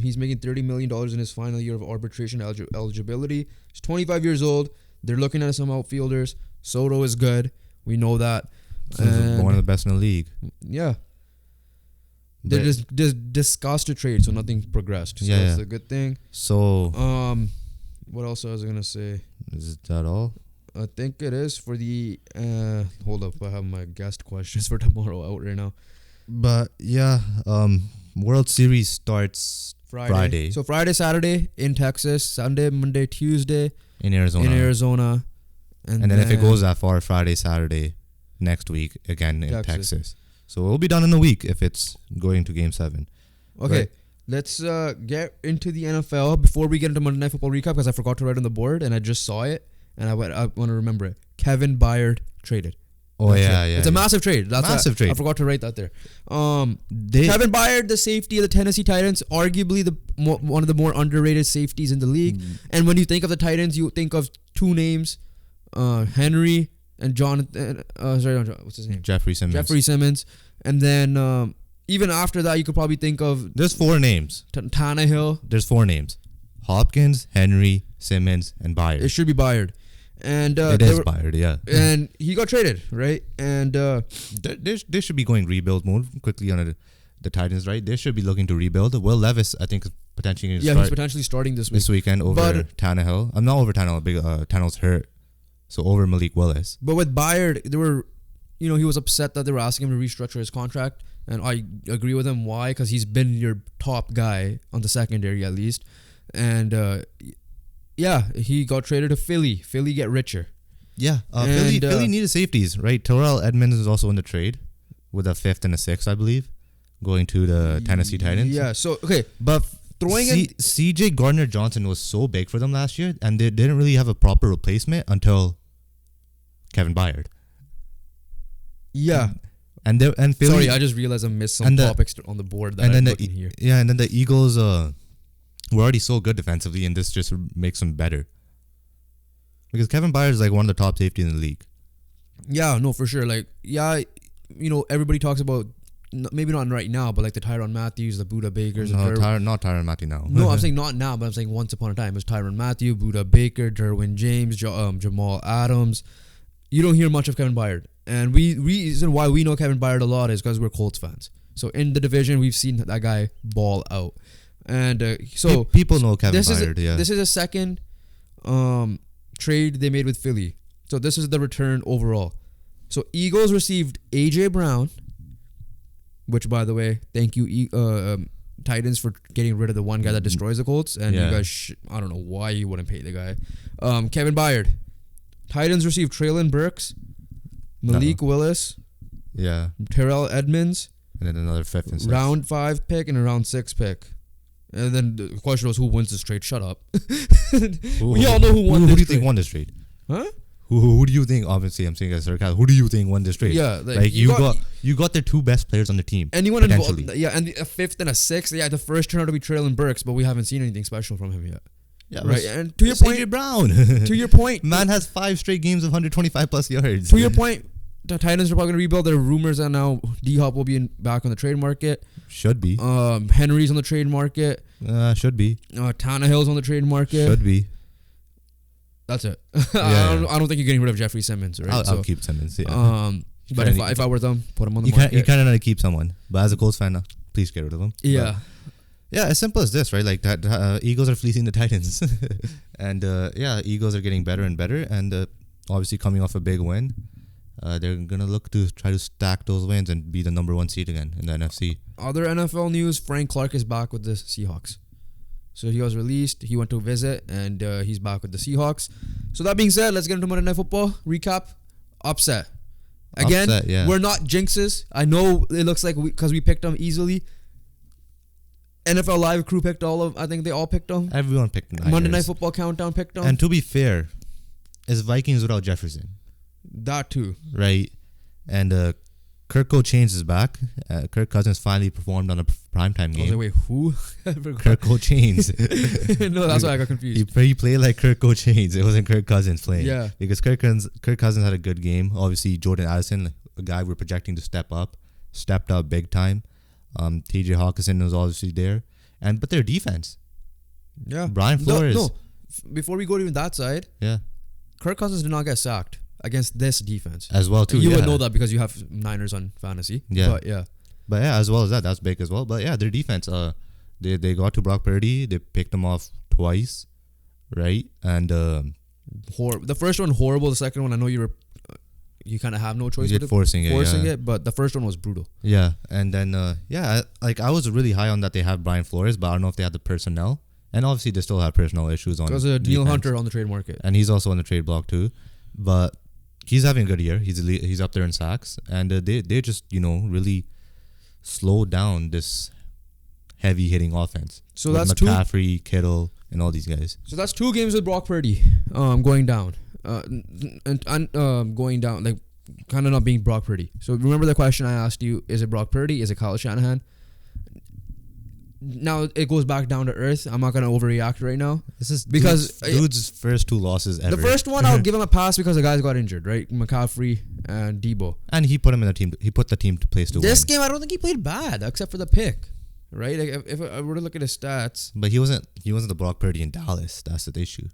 He's making $30 million in his final year of arbitration eligibility. He's 25 years old. They're looking at some outfielders. Soto is good. We know that. One of the best in the league. Yeah. They're just discussed a trade, so nothing progressed. So it's a good thing. So what else was I gonna say? Is that all? I think it is for the hold up, I have my guest questions for tomorrow out right now. But yeah, World Series starts Friday. So Friday, Saturday in Texas, Sunday, Monday, Tuesday in Arizona. And then if it goes that far, Friday, Saturday next week again in Texas. So it'll be done in a week if it's going to Game 7. Okay. let's get into the NFL before we get into Monday Night Football recap, because I forgot to write on the board and I just saw it and I want to remember it. Kevin Byard traded. Oh, That's yeah, it. yeah. It's a massive trade. Massive trade. I forgot to write that there. Kevin Byard, the safety of the Tennessee Titans, arguably one of the more underrated safeties in the league. And when you think of the Titans, you think of two names, Henry and Jonathan. What's his name? Jeffrey Simmons. And then even after that, you could probably think of There's 4 names. Tannehill. There's 4 names. Hopkins, Henry, Simmons, and Byard. It should be Byard. And it is Byard, yeah. And he got traded, right? And they should be going rebuild mode quickly on the Titans, right? They should be looking to rebuild. Will Levis, I think, is potentially going to start he's potentially starting this weekend over Tannehill. I'm not over Tannehill. Tannehill's hurt, so over Malik Willis. But with Byard, he was upset that they were asking him to restructure his contract, and I agree with him. Why? Because he's been your top guy on the secondary at least, and he got traded to Philly. Philly get richer. Yeah, Philly needed safeties, right? Terrell Edmonds is also in the trade with a 5th and a 6th, I believe, going to the Tennessee Titans. Yeah, so, okay. But Throwing in CJ Gardner-Johnson was so big for them last year, and they didn't really have a proper replacement until Kevin Byard. Yeah. And Philly, sorry, I just realized I missed some topics on the board that I'm looking here. Yeah, and then the Eagles were already so good defensively, and this just makes them better. Because Kevin Byard is like one of the top safeties in the league. Yeah, no, for sure. Like, everybody talks about, maybe not right now, but like the Tyrann Matthews, the Buda Bakers. No, not Tyrann Matthew now. No, I'm saying not now, but I'm saying once upon a time. It was Tyrann Matthew, Buda Baker, Derwin James, Jamal Adams. You don't hear much of Kevin Byard. And reason why we know Kevin Byard a lot is because we're Colts fans. So in the division, we've seen that guy ball out. And so people know Kevin Byard, yeah. This is a second trade they made with Philly. So this is the return overall. So Eagles received AJ Brown, which, by the way, thank you Titans for getting rid of the one guy that destroys the Colts. And you guys, I don't know why you wouldn't pay the guy. Kevin Byard. Titans received Traylon Burks, Malik Willis, Terrell Edmonds, and then another 5th and 6th. Round 5 pick and a round 6 pick. And then the question was, who wins this trade? Shut up. We all know who won this trade. Who do you think won this trade? Huh? Who do you think? Obviously, I'm saying as sarcasm. Who do you think won this trade? Yeah, like you got the 2 best players on the team. Anyone involved? Yeah, and a 5th and a 6th. Yeah, the first turned out to be Traylon Burks, but we haven't seen anything special from him yet. Yeah, right. And to your point, AJ Brown. To your point, man has 5 straight games of 125 plus yards. To your point, the Titans are probably going to rebuild. There are rumors that now D-Hop will be back on the trade market. Should be. Henry's on the trade market. Should be. Tannehill's on the trade market. Should be. That's it. I don't think you're getting rid of Jeffrey Simmons, right? I'll keep Simmons. Yeah. But if I were them, put him on the market. You kind of need to keep someone, but as a Colts fan, please get rid of him. Yeah. But, yeah, as simple as this, right? Like that, Eagles are fleecing the Titans, and Eagles are getting better and better, and obviously coming off a big win, they're gonna look to try to stack those wins and be the number 1 seed again in the NFC. Other NFL news: Frank Clark is back with the Seahawks. So he was released. He went to visit, and he's back with the Seahawks. So that being said, let's get into Monday Night Football recap. Upset. Again, we're not jinxes. I know it looks like because we picked them easily. NFL Live crew picked I think they all picked them. Everyone picked them. Monday Night Football Countdown picked them. And to be fair, it's Vikings without Jefferson. That too. Right. And Kirk Cousins is back. Kirk Cousins finally performed on a primetime game. I was like, wait, who? Kirk Cousins. No, that's why I got confused. He played like Kirk Cousins. It wasn't Kirk Cousins playing. Yeah. Because Kirk Cousins had a good game. Obviously, Jordan Addison, a guy we're projecting to stepped up big time. TJ Hawkinson was obviously there. But their defense. Yeah. Brian Flores. No. Before we go to even that side. Yeah. Kirk Cousins did not get sacked against this defense. As well, too. You would know that because you have Niners on fantasy. Yeah. But as well as that, that's big as well. But yeah, their defense, they got to Brock Purdy. They picked him off twice, right? And the first one horrible. The second one, I know you kind of have no choice. Forcing it. But the first one was brutal. Yeah, and then I was really high on that they have Brian Flores, but I don't know if they had the personnel. And obviously they still have personnel issues on. Because Neil Hunter on the trade market, and he's also on the trade block too. But he's having a good year. He's up there in sacks, and they just really slowed down this heavy hitting offense. So with that's McCaffrey, Kittle, and all these guys. So that's 2 games with Brock Purdy going down. Going down, like kind of not being Brock Purdy. So remember the question I asked you, is it Brock Purdy? Is it Kyle Shanahan? Now it goes back down to earth. I'm not going to overreact right now. This is because dude's first 2 losses ever. The first one, I'll give him a pass because the guys got injured, right? McCaffrey and Debo. And he put him in the team. He put the team to place to win. This game, I don't think he played bad, except for the pick, right? Like if I were to look at his stats. But he wasn't the Brock Purdy in Dallas. That's the issue.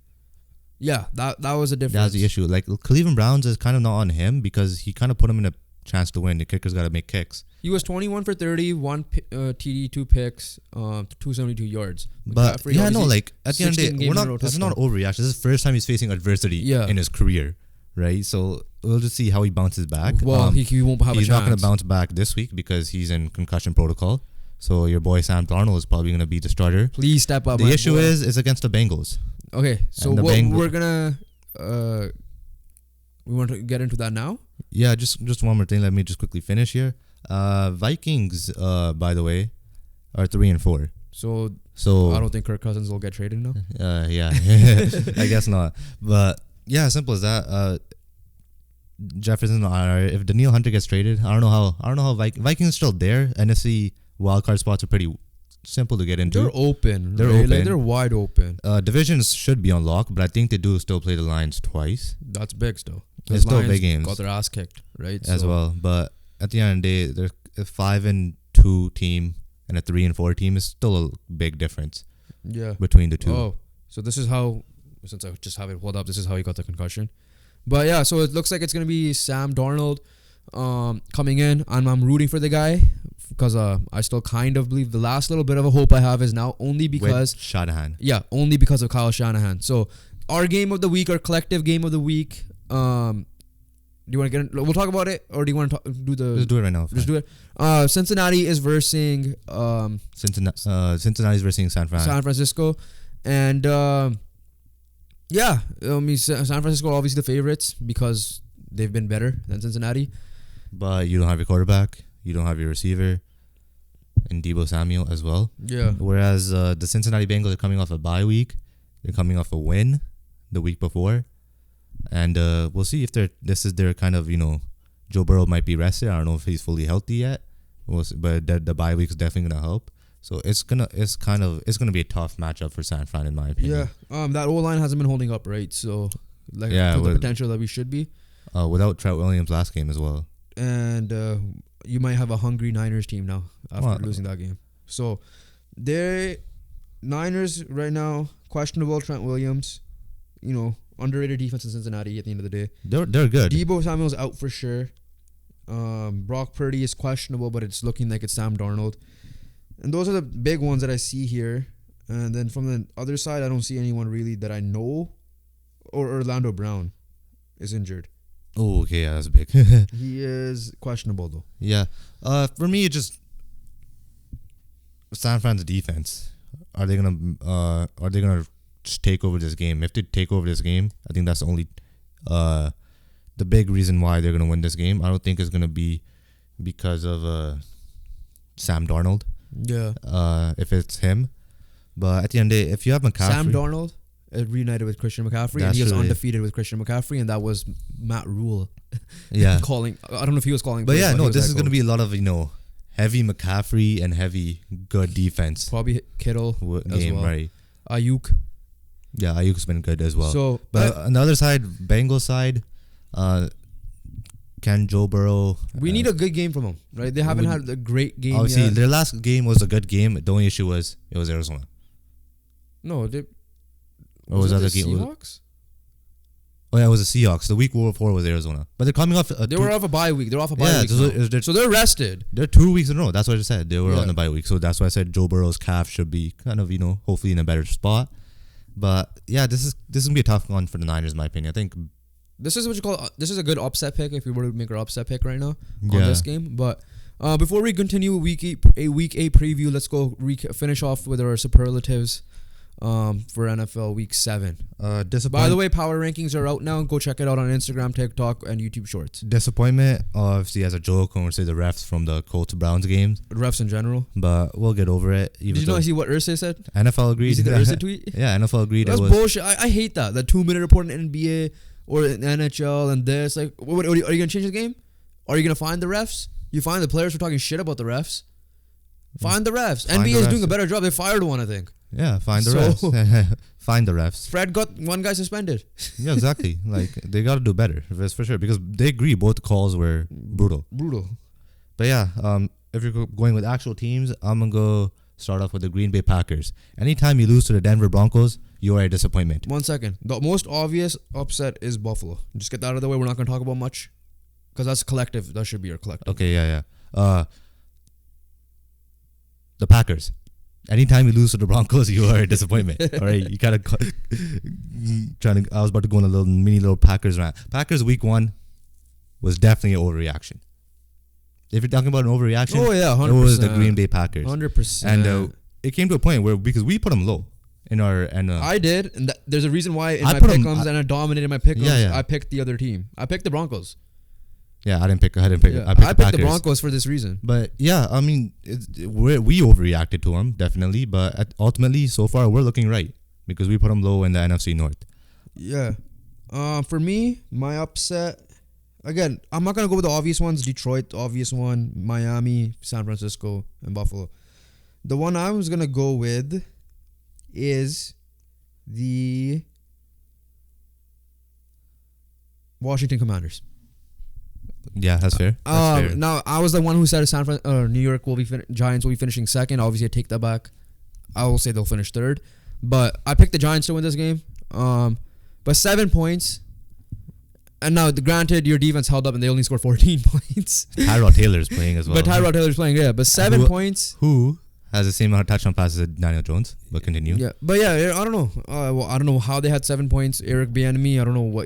Yeah, that was the difference. That's the issue. Like Cleveland Browns is kind of not on him because he kind of put him in a chance to win. The kicker's got to make kicks. He was 21 for 30, 1 TD, 2 picks, 272 yards. But McCaffrey, yeah, no, like at the end of the day, games in a row this is not touchdown. overreaction. This is the first time he's facing adversity in his career, right? So we'll just see how he bounces back. Well, he won't have a chance. He's not going to bounce back this week because he's in concussion protocol. So your boy Sam Darnold is probably going to be the starter. Please step up. The issue is it's against the Bengals. Okay, so we're gonna we want to get into that now. Yeah, just one more thing. Let me just quickly finish here. Vikings, by the way, are 3-4. So I don't think Kirk Cousins will get traded now. Yeah, I guess not. But yeah, simple as that. Jefferson, if Daniil Hunter gets traded, I don't know how Vikings are still there. NFC wildcard spots are pretty simple to get into. They're open. They're right? open. Like, they're wide open. Divisions should be unlocked, but I think they do still play the Lions twice. That's big still. It's still big games. Got their ass kicked, right? As well. But at the end of the day, they're a 5-2 team and a 3-4 team is still a big difference. Yeah. Between the two. Oh, so this is how, since I just have it pulled up, this is how he got the concussion. But yeah, so it looks like it's gonna be Sam Darnold coming in, and I'm rooting for the guy because I still kind of believe the last little bit of a hope I have is now only because with Shanahan. Yeah, only because of Kyle Shanahan. So our game of the week, our collective game of the week. Do you want to get in? We'll talk about it, or do you want to do the? Just do it right now. Just do it. Cincinnati is versing Cincinnati's versing San Francisco, and yeah, I mean San Francisco are obviously the favorites because they've been better than Cincinnati. But you don't have your quarterback, you don't have your receiver, and Deebo Samuel as well. Yeah. Whereas the Cincinnati Bengals are coming off a bye week, they're coming off a win the week before. And we'll see if this is their kind of, Joe Burrow might be rested. I don't know if he's fully healthy yet. We'll see, but the bye week is definitely gonna help. So it's gonna be a tough matchup for San Fran in my opinion. Yeah. That O-line hasn't been holding up, right? So to the potential that we should be. Without Trent Williams last game as well. And you might have a hungry Niners team now after losing that game. So Niners right now, questionable Trent Williams, underrated defense in Cincinnati at the end of the day. They're good. Deebo Samuel's out for sure. Brock Purdy is questionable, but it's looking like it's Sam Darnold. And those are the big ones that I see here. And then from the other side, I don't see anyone really that I know. Or Orlando Brown is injured. Oh, okay, yeah, that's big. He is questionable though. Yeah. For me, it just San Fran's defense. Are they gonna just take over this game? If they take over this game, I think that's the only the big reason why they're gonna win this game. I don't think it's gonna be because of Sam Darnold. Yeah. If it's him, but at the end of the day, if you have McCaffrey, Sam Darnold reunited with Christian McCaffrey, and he was undefeated with Christian McCaffrey, and that was Matt Rule. Yeah. calling. I don't know if he was calling, but yeah, no, this is gonna be a lot of heavy McCaffrey and heavy good defense. Probably Kittle game, well. right? Ayuk. Yeah, Ayuk's been good as well. So, but on the other side, Bengals side, can Joe Burrow? We need a good game from him, right? They haven't had a great game. Obviously, yet. Their last game was a good game. The only issue was it was Arizona. No, was that the game? Seahawks? Oh yeah, it was the Seahawks. The week before was Arizona, but they're coming off. They were off a bye week. They're off a bye week. So they're rested. They're 2 weeks in a row. That's what I just said. They were on the bye week, so that's why I said Joe Burrow's calf should be kind of hopefully in a better spot. But yeah, this is gonna be a tough one for the Niners, in my opinion. I think this is what you call this is a good upset pick if we were to make our upset pick right now on this game. But before we continue week 8 preview, let's go finish off with our superlatives. for NFL Week 7. By Disappointment. the way, power rankings are out now. Go check it out on Instagram, TikTok, and YouTube Shorts. Disappointment, obviously, as a joke when we say the refs from the Colts Browns games, Refs in general. but we'll get over it. Did you not see what Ursay said? NFL agreed. Did you see the Ursay tweet? Yeah, NFL agreed. That's it was bullshit. I hate that. The 2-minute report in NBA or in NHL and this. Like, are you going to change the game? Are you going to find the refs? You find the players for talking shit about the refs? Find the refs. Find NBA the is refs. doing a better job. They fired one, I think. Yeah, find the So- refs. Find the refs. Fred got one guy suspended. Yeah, exactly. Like, they got to do better, that's for sure, because they agree both calls were brutal. But yeah, if you're going with actual teams, I'm going to go start off with the Green Bay Packers. Anytime you lose to the Denver Broncos, you are a disappointment. 1 second. The most obvious upset is Buffalo. Just get that out of the way. We're not going to talk about much. Because that's collective. That should be our collective. Okay, yeah. The Packers. Anytime you lose to the Broncos, you are a disappointment. All right, you kind of I was about to go on a little Packers rant. Packers week 1 was definitely an overreaction. If you're talking about an overreaction, Oh, yeah, 100%. it was the Green Bay Packers. 100%. And it came to a point where, because we put them low in our, and I did. And there's a reason why in I my put 'em- pick'ems and I dominated my pick'ems. Yeah. I picked the other team. I picked the Broncos. yeah, I didn't pick. Yeah. I picked I the picked Packers. the Broncos for this reason. But yeah, I mean, we overreacted to them, definitely. But ultimately, so far, we're looking right because we put them low in the NFC North. Yeah. For me, my upset, again, I'm not going to go with the obvious ones. Detroit, the obvious one. Miami, San Francisco, and Buffalo. The one I was going to go with is the Washington Commanders. Yeah, that's fair. That's fair. Now, I was the one who said New York will be Giants will be finishing second. Obviously, I take that back. I will say they'll finish third. But I picked the Giants to win this game. But 7 points. And now, granted, your defense held up and they only scored 14 points. Tyrod Taylor's playing as well. But Tyrod Taylor's playing, yeah. But 7 points. Who has the same amount of touchdown passes as Daniel Jones? But continue. Yeah, but yeah, I don't know. I don't know how they had 7 points. Eric Bieniemy, I don't know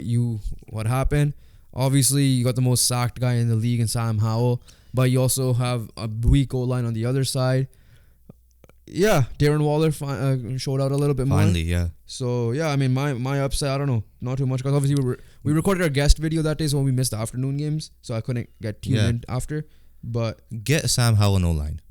what happened. Obviously, you got the most sacked guy in the league in Sam Howell, but you also have a weak O-line on the other side. Yeah, Darren Waller showed out a little bit more. Finally, yeah. So yeah, I mean, my upset, I don't know, not too much because obviously we recorded our guest video that day, so we missed the afternoon games, so I couldn't get tuned in after. But Get Sam Howell no line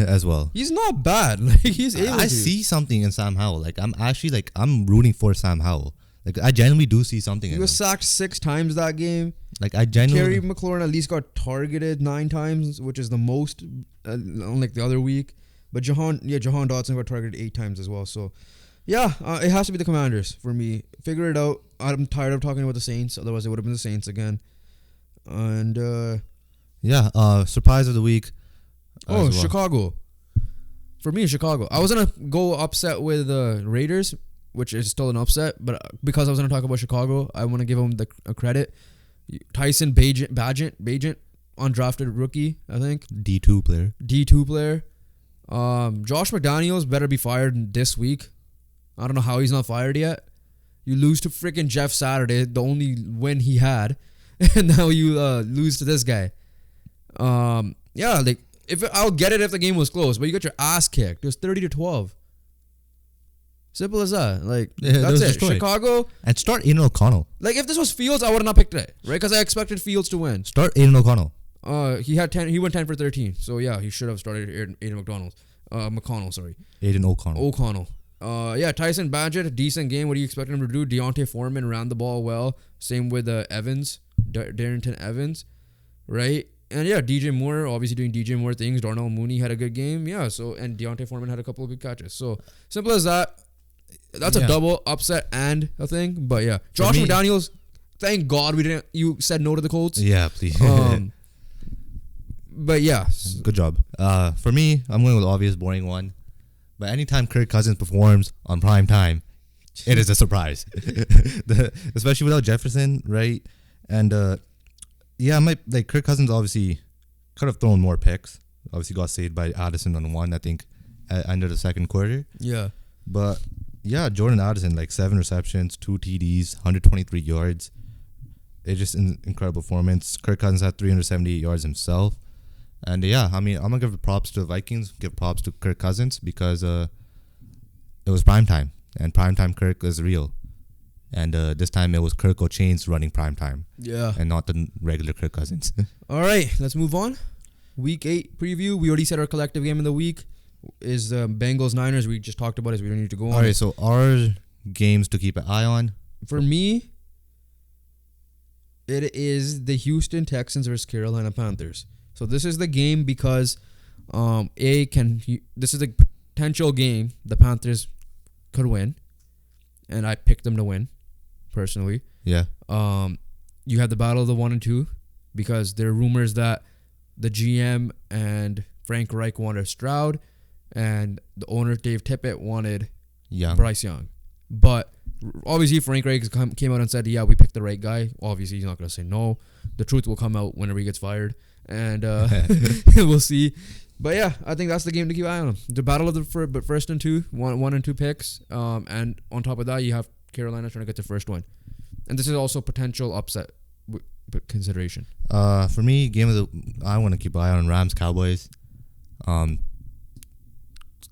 as well. he's not bad. Like he's able I to. see something in Sam Howell. Like I'm rooting for Sam Howell. Like I genuinely do see something He in was him. sacked 6 times that game. Like I Kerry genuinely. McLaurin at least got targeted 9 times, which is the most, unlike the other week. But Jahan Dotson got targeted 8 times as well. So, yeah, it has to be the Commanders for me. Figure it out. I'm tired of talking about the Saints. Otherwise, it would have been the Saints again. And Surprise of the week. as well. Chicago. For me, Chicago. I was gonna go upset with Raiders, which is still an upset, but because I was gonna talk about Chicago, I want to give them the credit. Tyson Bagent, undrafted rookie, I think. D2 player. D2 player. Josh McDaniels better be fired this week. I don't know how he's not fired yet. You lose to freaking Jeff Saturday, the only win he had, and now you lose to this guy. Like I'll get it if the game was close, but you got your ass kicked. It was 30-12. Simple as that. Like that's it. Destroyed. Chicago. And start Aiden O'Connell. Like if this was Fields, I would have not picked it, right? Because I expected Fields to win. Start Aiden O'Connell. He had 10. He went 10 for 13. So yeah, he should have started Aiden McConnell. Sorry, Aiden O'Connell. O'Connell. Tyson Bagent, decent game. What do you expect him to do? Deontay Foreman ran the ball well. Same with Evans, Darrington Evans, right? And yeah, DJ Moore obviously doing DJ Moore things. Darnell Mooney had a good game. Yeah. So and Deontay Foreman had a couple of good catches. So simple as that. That's a double upset and a thing. But yeah, Josh McDaniels. Thank God you said no to the Colts. Yeah, please. But yeah, Good job. For me, I'm going with the obvious, boring one. But anytime Kirk Cousins performs on prime time, it is a surprise. Especially without Jefferson, right? And Kirk Cousins obviously could have thrown more picks. Obviously got saved by Addison on one, I think, at end of the second quarter. Yeah. But yeah, Jordan Addison, 7 receptions, 2 TDs, 123 yards. It's just an incredible performance. Kirk Cousins had 378 yards himself. And yeah, I mean, I'm going to give props to the Vikings, give props to Kirk Cousins because it was primetime, and primetime Kirk is real. And this time it was Kirk O'Chains running primetime. Yeah. And not the regular Kirk Cousins. All right, let's move on. Week 8 preview. We already said our collective game of the week is the Bengals-Niners. We just talked about it, so we don't need to go on. All right, so our games to keep an eye on. For me, it is the Houston Texans versus Carolina Panthers. So this is the game because this is a potential game the Panthers could win, and I picked them to win personally. Yeah. You have the battle of the 1 and 2 because there are rumors that the GM and Frank Reich wanted Stroud, and the owner Dave Tippett wanted Bryce Young. But obviously Frank Reich came out and said, yeah, we picked the right guy. Obviously he's not going to say no. The truth will come out whenever he gets fired, and we'll see. But yeah, I think that's the game to keep an eye on. The battle of the first and 2, 1 and 2 picks, and on top of that you have Carolina trying to get their first win, and this is also potential upset consideration. For me, I want to keep an eye on Rams Cowboys.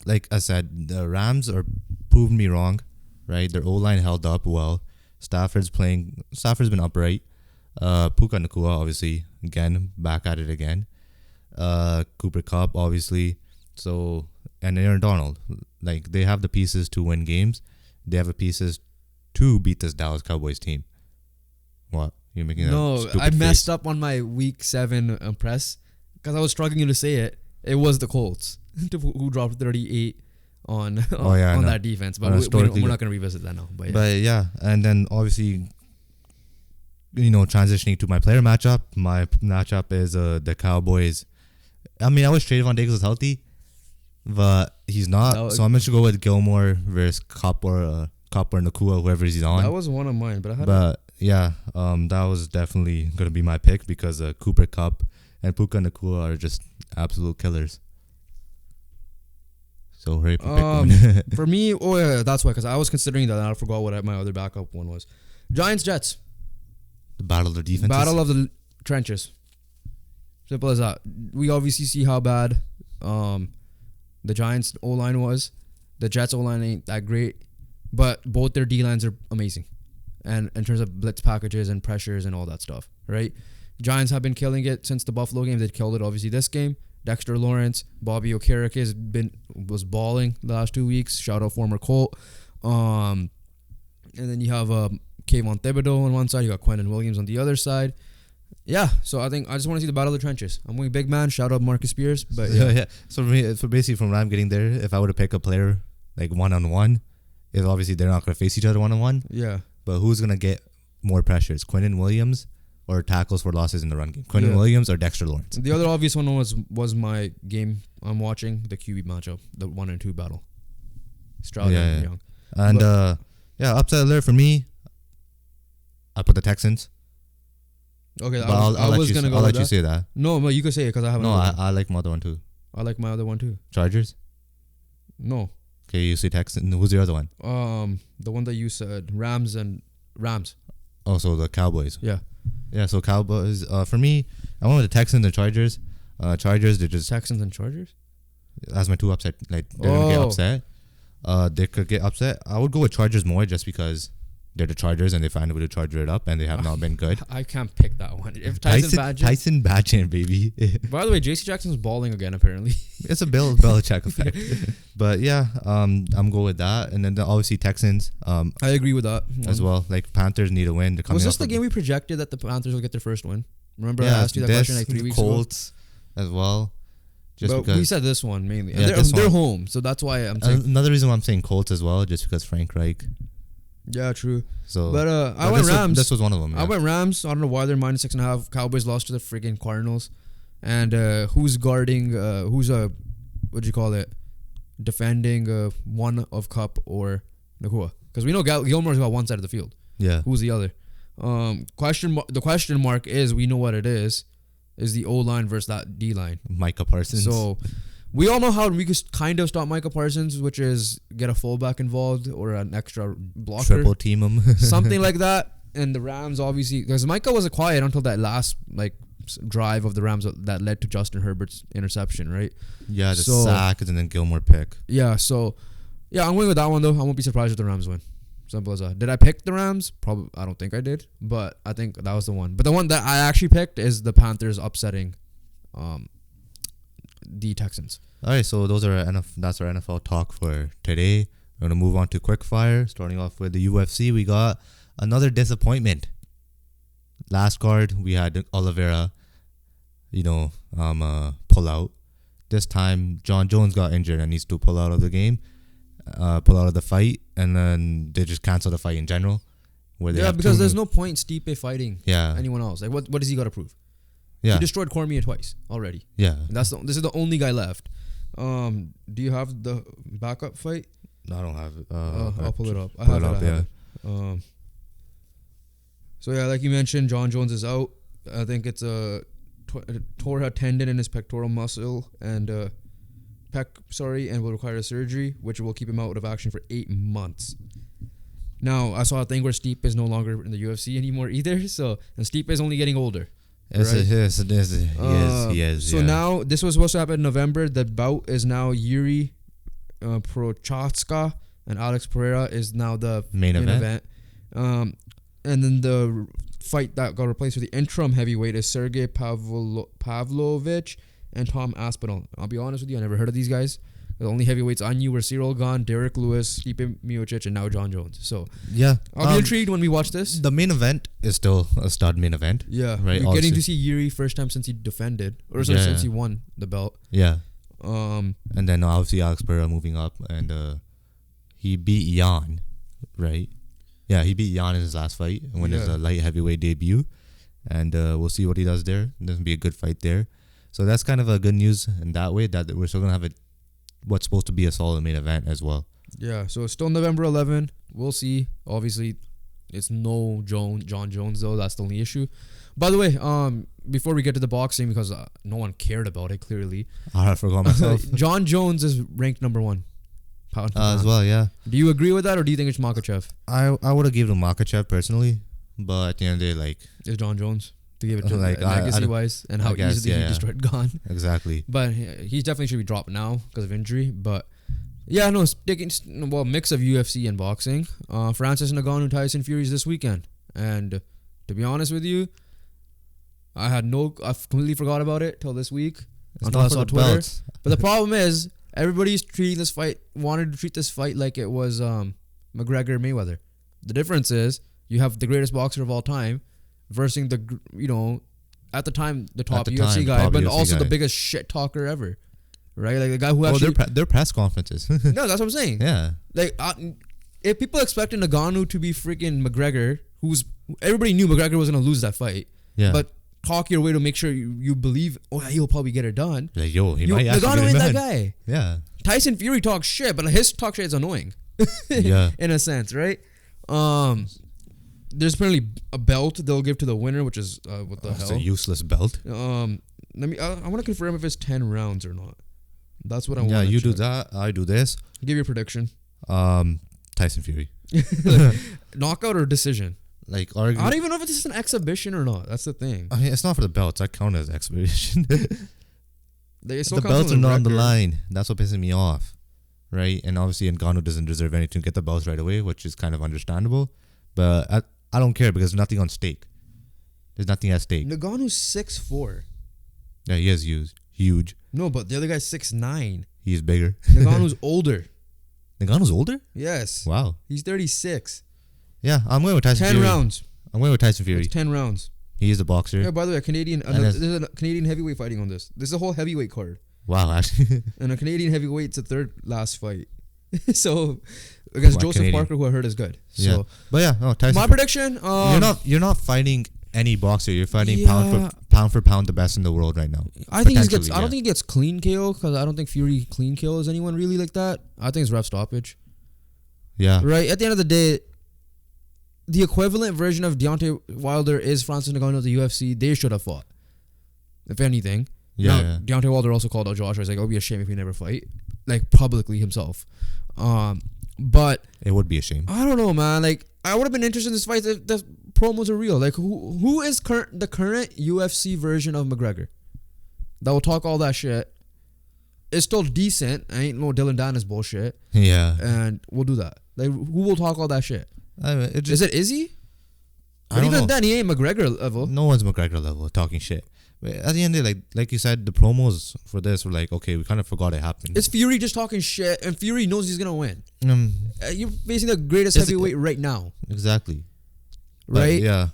Like I said, the Rams are proving me wrong, right? Their O-line held up well. Stafford's been upright. Puka Nacua, obviously, again, back at it again. Cooper Kupp, obviously. So, and Aaron Donald. Like, they have the pieces to win games. They have the pieces to beat this Dallas Cowboys team. What? You're making that stupid I messed face? up on my week 7 press because I was struggling to say it. It was the Colts who dropped 38 on that defense. But we're not going to revisit that now. But yeah. And then obviously, transitioning to my player matchup. My matchup is the Cowboys. I mean, I wish Trayvon Diggs was healthy, but he's not. So I'm going to go with Gilmore versus Kupp or Nacua, whoever he's on. That was one of mine, but that was definitely going to be my pick because Cooper Kupp and Puka Nacua are just absolute killers. So hurry up and pick one. For me, that's why, because I was considering that and I forgot what my other backup one was. Giants-Jets. The battle of the defenses. Battle of the trenches. Simple as that. We obviously see how bad the Giants O-line was. The Jets O-line ain't that great, but both their D-lines are amazing. And in terms of blitz packages and pressures and all that stuff, right? Giants have been killing it since the Buffalo game. They killed it obviously this game. Dexter Lawrence, Bobby Okereke was balling the last 2 weeks. Shout out former Colt. And then you have Kayvon Thibodeau on one side. You got Quentin Williams on the other side. Yeah, so I just want to see the battle of the trenches. I'm going big man. Shout out Marcus Spears. But yeah. So basically from where I'm getting there, if I were to pick a player like 1-on-1, if obviously they're not going to face each other 1-on-1. Yeah. But who's going to get more pressures? Quentin Williams or tackles for losses in the run game? Quentin Williams or Dexter Lawrence? The other obvious one was my game I'm watching, the QB matchup, the 1 and 2 battle. Stroud and Young. And upset alert for me, I put the Texans. Okay, I'll let you say that. No, but you can say it because I haven't. No, I like my other one too. I like my other one too. Chargers? No. Okay, you say Texans. Who's your other one? The one that you said, Rams. Oh, so the Cowboys. Yeah. Yeah, so Cowboys. For me, I went with the Texans and Chargers. Chargers, they're just Texans and Chargers. That's my two upset. Like they're gonna get upset. They could get upset. I would go with Chargers more just because they're the Chargers and they find a way to charge it up and they have not been good. I can't pick that one. If Tyson Badgett, baby. By the way, JC Jackson's balling again apparently. It's a Bill Belichick effect. But yeah, I'm going with that. And then obviously Texans. I agree with that as well. Like Panthers need a win. Was this the game we projected that the Panthers will get their first win? Remember I asked you that question like 3 weeks ago? Colts as well. But we said this one mainly. Yeah, they're home, so that's why I'm saying. Another reason why I'm saying Colts as well, just because Frank Reich. Yeah, true. So, but I went Rams. This was one of them. Yeah. I went Rams. I don't know why they're -6.5. Cowboys lost to the freaking Cardinals. And who's guarding? Defending one of Kupp or Nacua? Because we know Gilmore's got one side of the field. Yeah. Who's the other? The question mark is, we know what it is the O-line versus that D-line. Micah Parsons. So we all know how we could kind of stop Micah Parsons, which is get a fullback involved or an extra blocker. Triple team him. Something like that. And the Rams, obviously, because Micah was quiet until that last drive of the Rams that led to Justin Herbert's interception, right? Yeah, the sack and then Gilmore pick. Yeah, so Yeah, I'm going with that one though. I won't be surprised if the Rams win. Simple as that. Did I pick the Rams? Probably. I don't think I did, but I think that was the one. But the one that I actually picked is the Panthers upsetting, the Texans. All right, so that's our NFL talk for today. We're gonna move on to Quickfire. Starting off with the UFC, we got another disappointment. Last card we had Oliveira, pull out. This time John Jones got injured and needs to pull out of the game, pull out of the fight, and then they just cancel the fight in general. Because there's no point Stipe fighting Yeah. anyone else. Like what does he got to prove? Yeah. He destroyed Cormier twice already. Yeah. This is the only guy left. Do you have the backup fight? No, I don't have it. I'll pull it up. I pull have it up, it. So yeah, like you mentioned, John Jones is out. I think it's tore a tendon in his pectoral muscle and and will require surgery, which will keep him out of action for 8 months. Now, I saw a thing where Stipe is no longer in the UFC anymore either. So, and Stipe is only getting older. Yes, right? He is. So now, this was supposed to happen in November. The bout is now Yuri Prochazka and Alex Pereira is now the main event. And then the fight that got replaced with the interim heavyweight is Sergey Pavlovich and Tom Aspinall. I'll be honest with you, I never heard of these guys. The only heavyweights I knew were Cyril Gane, Derek Lewis, Stipe Miocic, and now John Jones. So yeah, I'll be intrigued when we watch this. The main event is still a stud main event. Yeah, right. We're getting to see Yuri first time since he defended, since he won the belt. Yeah. And then obviously Alex Pereira moving up, and he beat Jan, right? Yeah, he beat Jan in his last fight and won his light heavyweight debut, and we'll see what he does there. There's gonna be a good fight there. So that's kind of a good news in that way that we're still gonna have what's supposed to be a solid main event as well. Yeah, so it's still November 11. We'll see. Obviously, it's no John Jones though. That's the only issue. By the way, before we get to the boxing, because no one cared about it clearly. I forgot myself. John Jones is ranked number 1. Pound for pound. As well, yeah. Do you agree with that, or do you think it's Makhachev? I would have given Makhachev personally, but at the end of the day, it's John Jones to give it to legacy wise and how easily he destroyed Gane. Exactly. But he definitely should be dropped now because of injury. But yeah, no, mix of UFC and boxing. Francis Ngannou, Tyson Fury's this weekend, and to be honest with you, I completely forgot about it till this week until I saw Twitter. Belts. But the problem is, everybody's wanted to treat this fight like it was McGregor Mayweather. The difference is you have the greatest boxer of all time versus at the time the top UFC guy, but also the biggest shit talker ever, right? Like the guy who actually their press conferences. No, that's what I'm saying. Yeah, like if people expected Ngannou to be freaking McGregor, everybody knew McGregor was gonna lose that fight. Yeah, but talk your way to make sure you believe, he'll probably get it done. Like, he might actually Ngannou ain't that guy. Yeah. Tyson Fury talks shit, but his talk shit is annoying. Yeah. In a sense, right? There's apparently a belt they'll give to the winner, which is what the hell? It's a useless belt. I want to confirm if it's 10 rounds or not. That's what I want. Yeah, you do that. I do this. Give your prediction. Tyson Fury. Knockout or decision? I don't even know if this is an exhibition or not. That's the thing. I mean, it's not for the belts. I count it as exhibition. The belts are not on the line. That's what pisses me off, right? And obviously, Ngannou doesn't deserve anything to get the belts right away, which is kind of understandable. But I don't care because there's nothing on stake. There's nothing at stake. Ngannou's 6'4". Yeah, he is huge. No, but the other guy's 6'9". He's bigger. Ngannou's older. Ngannou's older? Yes. Wow. He's 36. Yeah, I'm going with Tyson 10 Fury. 10 rounds. I'm going with Tyson Fury. It's 10 rounds. He is a boxer. Yeah, by the way, there's a Canadian heavyweight fighting on this. This is a whole heavyweight card. Wow, actually. And a Canadian heavyweight's the third last fight. So against Joseph Canadian. Parker, who I heard is good. So, yeah. But yeah, no, Tyson. My prediction. You're not fighting any boxer. You're fighting pound for pound the best in the world right now. I think I don't think he gets clean KO because I don't think Fury clean KOs anyone really like that. I think it's ref stoppage. Yeah. Right. At the end of the day, the equivalent version of Deontay Wilder is Francis Ngannou at the UFC. They should have fought, if anything. Yeah. Now, Deontay Wilder also called out Joshua. He's like, "It would be a shame if we never fight," like publicly himself. But it would be a shame. I don't know, man. Like, I would have been interested in this fight if the promos are real. Like, who is the current UFC version of McGregor that will talk all that shit? it's still decent. I ain't no Dylan Dennis bullshit. Yeah. And we'll do that. Like, who will talk all that shit? I mean, Is it Izzy? I But don't even know. then, he ain't McGregor level. No one's McGregor level talking shit. But at the end of the day, like you said, the promos for this were like, okay, we kind of forgot it happened. It's Fury just talking shit, and Fury knows he's gonna win. You're facing the greatest Is it- heavyweight right now, Exactly. But, right? yeah.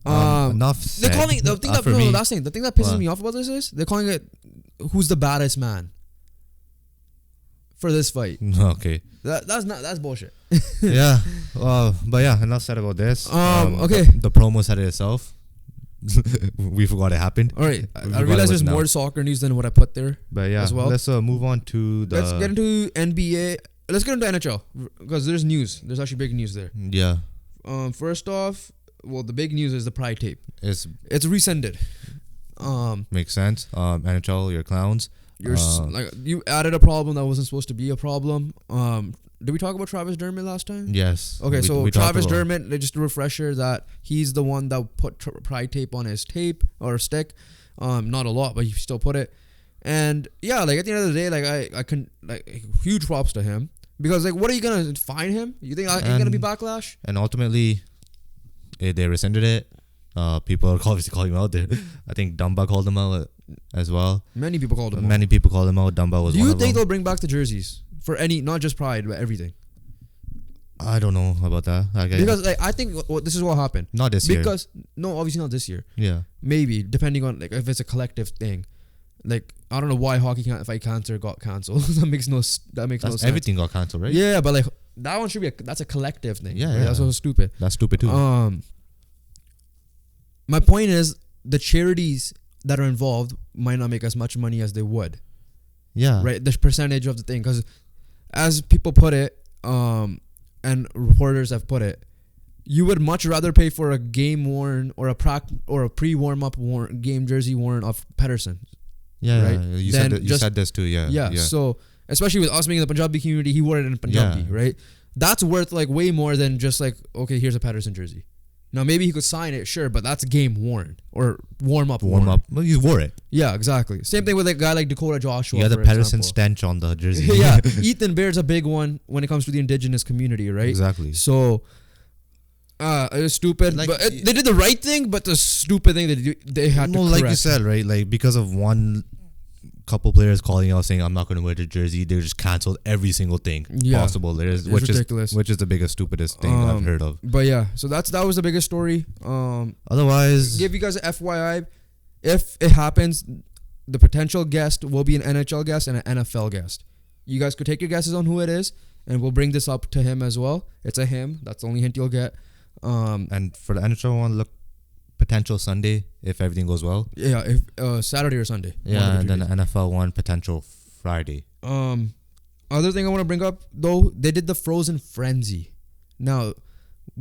Enough They're said. calling the thing that For no, me, last thing. The thing that pisses What? me off about this is they're calling it who's the baddest man for this fight. Okay. That's bullshit. Yeah. But yeah, enough said about this. Okay. The promo said it itself. We forgot it happened. All right, We I forgot realize it there's was now. more soccer news than what I put there. But yeah, as well. let's move on to the. Let's get into NBA. Let's get into NHL because there's news. There's actually big news there. Yeah. First off, well, the big news is the Pride tape. It's It's rescinded. makes sense. NHL, you're clowns. Like you added a problem that wasn't supposed to be a problem. Did we talk about Travis Dermott last time? Yes. Okay, so we talked Travis about- Dermott, just a refresher that he's the one that put Pride tape on his tape or stick. Not a lot, but he still put it. And yeah, like at the end of the day, like I can like huge props to him because like what are you gonna fine him? You think ain't gonna be backlash? And ultimately, they rescinded it. People are obviously calling him out there. I think Dumba called him out as well. Many people called him. Many people called him out. Dumba was Do one you of think them. they'll bring back the jerseys for any, not just Pride, but everything? I don't know about that. Because like I think this is what happened. Not this year. Because no, obviously not this year. Yeah. Maybe depending on like if it's a collective thing. Like I don't know why hockey can't fight cancer got cancelled. that makes no sense. Everything got cancelled, right? Yeah, but like that one should be that's a collective thing. Yeah, right? yeah. That's so stupid. That's stupid too. My point is the charities that are involved might not make as much money as they would. Yeah. Right, the percentage of the thing, because as people put it, and reporters have put it, you would much rather pay for a game worn or a pre warm up worn game jersey worn of Pedersen. Yeah. Right? You Then said you said this too. Yeah. Yeah. So especially with us being in the Punjabi community, he wore it in Punjabi, right? That's worth like way more than just like, okay, here's a Pedersen jersey. Now maybe he could sign it, sure, but that's game worn or warm up. Warm up. Well, you wore it. Yeah, exactly. Same thing with a guy like Dakota Joshua. You had the for Pedersen example. stench on the jersey. Yeah, Ethan Baird's a big one when it comes to the indigenous community, right? Exactly. So, it was stupid. Like, but they did the right thing, but the stupid thing they had to correct. like you said, right? Like because of one couple players calling out saying I'm not going to wear the jersey, they just canceled every single thing possible. It's which ridiculous. Which is the biggest stupidest thing I've heard of. But yeah, so that was the biggest story. Otherwise, Give you guys an FYI, if it happens, the potential guest will be an NHL guest and an NFL guest. You guys could take your guesses on who it is, and we'll bring this up to him as well. It's a him. That's the only hint you'll get. and for the NHL one, look, potential Sunday if everything goes well. Yeah, if Saturday or Sunday. Yeah, and then the NFL one potential Friday. Other thing I want to bring up though, they did the Frozen Frenzy. Now,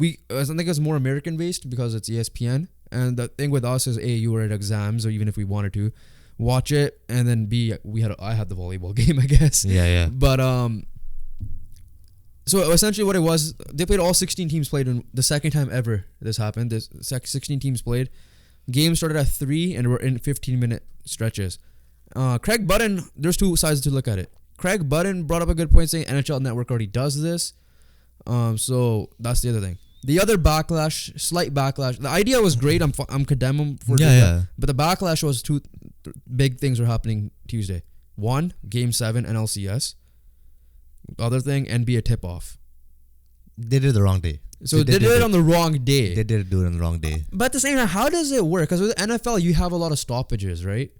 I think it's more American based because it's ESPN, and the thing with us is A, you were at exams, or even if we wanted to watch it, and then B, I had the volleyball game, I guess. Yeah. But so essentially what it was, they played all 16 teams played, and the second time ever this happened, 16 teams played. Games started at 3 and were in 15-minute stretches. Craig Button, there's two sides to look at it. Craig Button brought up a good point saying NHL Network already does this. So that's the other thing. The other slight backlash. The idea was great. I'm condemning for doing that. But the backlash was two big things were happening Tuesday. One, Game 7 NLCS. The other thing, NBA tip-off. They did it the wrong day. So they did it on the wrong day. They did do it on the wrong day. But at the same time, how does it work? Because with NFL, you have a lot of stoppages, right?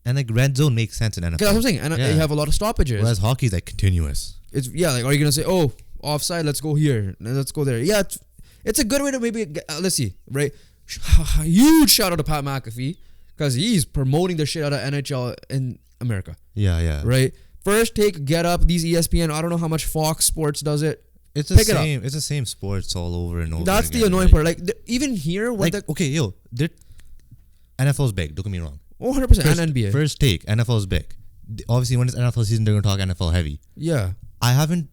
And like red zone makes sense in NFL. That's what I'm saying. And you have a lot of stoppages. Whereas hockey's like continuous. It's like, are you gonna say, oh, offside? Let's go here. Let's go there. Yeah, it's a good way to maybe let's see, right? Huge shout out to Pat McAfee because he's promoting the shit out of NHL in America. Yeah. Right. First take, get up. These ESPN. I don't know how much Fox Sports does it. It's the same. It's the same sports all over and over. That's again, the annoying part. Like even here, when NFL's big. Don't get me wrong. 100% and NBA. First take, NFL's big. Obviously, when it's NFL season, they're gonna talk NFL heavy. Yeah. I haven't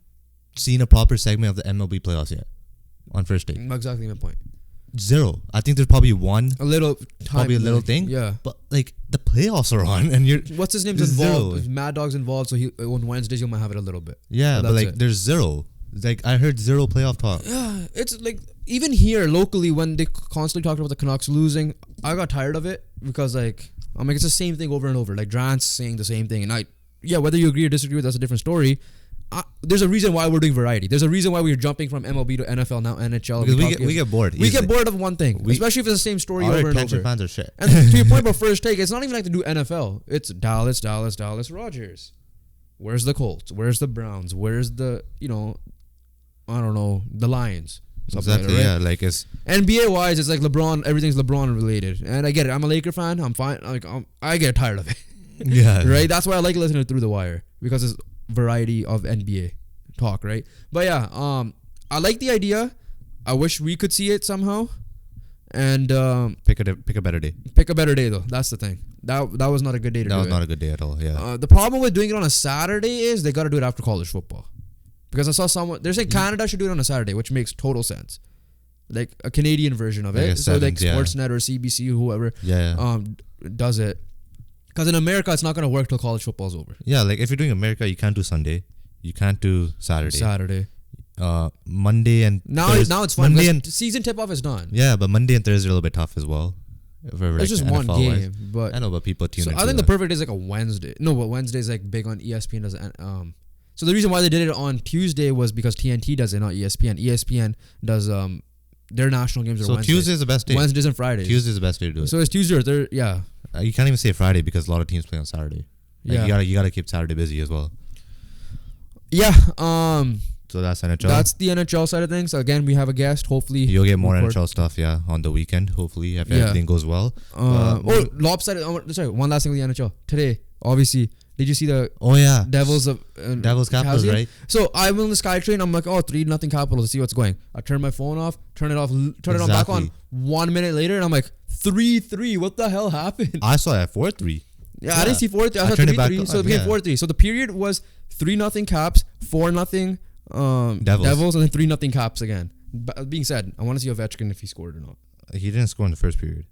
seen a proper segment of the MLB playoffs yet on first take. Exactly my point. zero. I think there's probably one, A little probably a little thing. Yeah. But like the playoffs are on, and you're What's his name's there's involved? zero. Mad Dog's involved, so he on Wednesdays you might have it a little bit. Yeah, but that's like it. there's zero. Like I heard zero playoff talk. Yeah, it's like even here locally when they constantly talked about the Canucks losing, I got tired of it because like I'm like it's the same thing over and over. Like Drance saying the same thing, and whether you agree or disagree with that's a different story. There's a reason why we're doing variety. There's a reason why we're jumping from MLB to NFL now NHL. Because we get bored. We get bored of one thing, especially if it's the same story over and attention over. fans are shit. And to your point about first take, it's not even like to do NFL. It's Dallas, Rogers. Where's the Colts? Where's the Browns? Where's the I don't know, the Lions. Exactly. Like that, right? Yeah, like it's NBA wise, it's like LeBron. Everything's LeBron related, and I get it. I'm a Laker fan. I'm fine. I get tired of it. yeah, Right. That's why I like listening to Through the Wire because it's variety of NBA talk. Right. But yeah, I like the idea. I wish we could see it somehow. And pick a better day. pick a better day though. That's the thing. That was not a good day to do That was it. not a good day at all. Yeah. The problem with doing it on a Saturday is they got to do it after college football. Because I saw someone, they're saying Canada should do it on a Saturday, which makes total sense. Like a Canadian version of Like it. a So like seventh, yeah. Sportsnet or CBC, whoever Yeah. does it. Because in America, it's not going to work till college football's over. Yeah, like if you're doing America, you can't do Sunday. You can't do Saturday. Monday and Now it's fun. Monday because and season tip-off is done. yeah, but Monday and Thursday are a little bit tough as well. It's just one game. But I know, but people tune so into I think the that. perfect day is like a Wednesday. No, but Wednesday is like big on ESPN. Does so the reason why they did it on Tuesday was because TNT does it, not ESPN. ESPN does their national games are So Wednesdays. Tuesday's the best day. Wednesdays and Fridays. Tuesday's the best day to do it. So it's Tuesday or Thursday. Yeah. You can't even say Friday because a lot of teams play on Saturday. Like Yeah. you gotta keep Saturday busy as well. Yeah. So that's NHL. That's the NHL side of things. So again, we have a guest. Hopefully, You'll get more record. NHL stuff, yeah, on the weekend. Hopefully, if Yeah. everything goes well. Lopsided. Sorry, one last thing with the NHL today. Obviously, did you see the Oh yeah, Devils of Devils Capitals, Calgary? right? So I'm on the SkyTrain. I'm like, 3-0 Capitals. To see what's going. I turn my phone off. Turn it off. Turn it on back on. Exactly. 1 minute later, and I'm like 3-3. What the hell happened? I saw it at 4-3. Yeah, I didn't see 4-3. I saw turned it back 3-3. on, So it became yeah. 4-3. So the period was 3-0 Caps, 4-0 Devils, and then 3-0 Caps again. But being said, I want to see Ovechkin if he scored or not. He didn't score in the first period.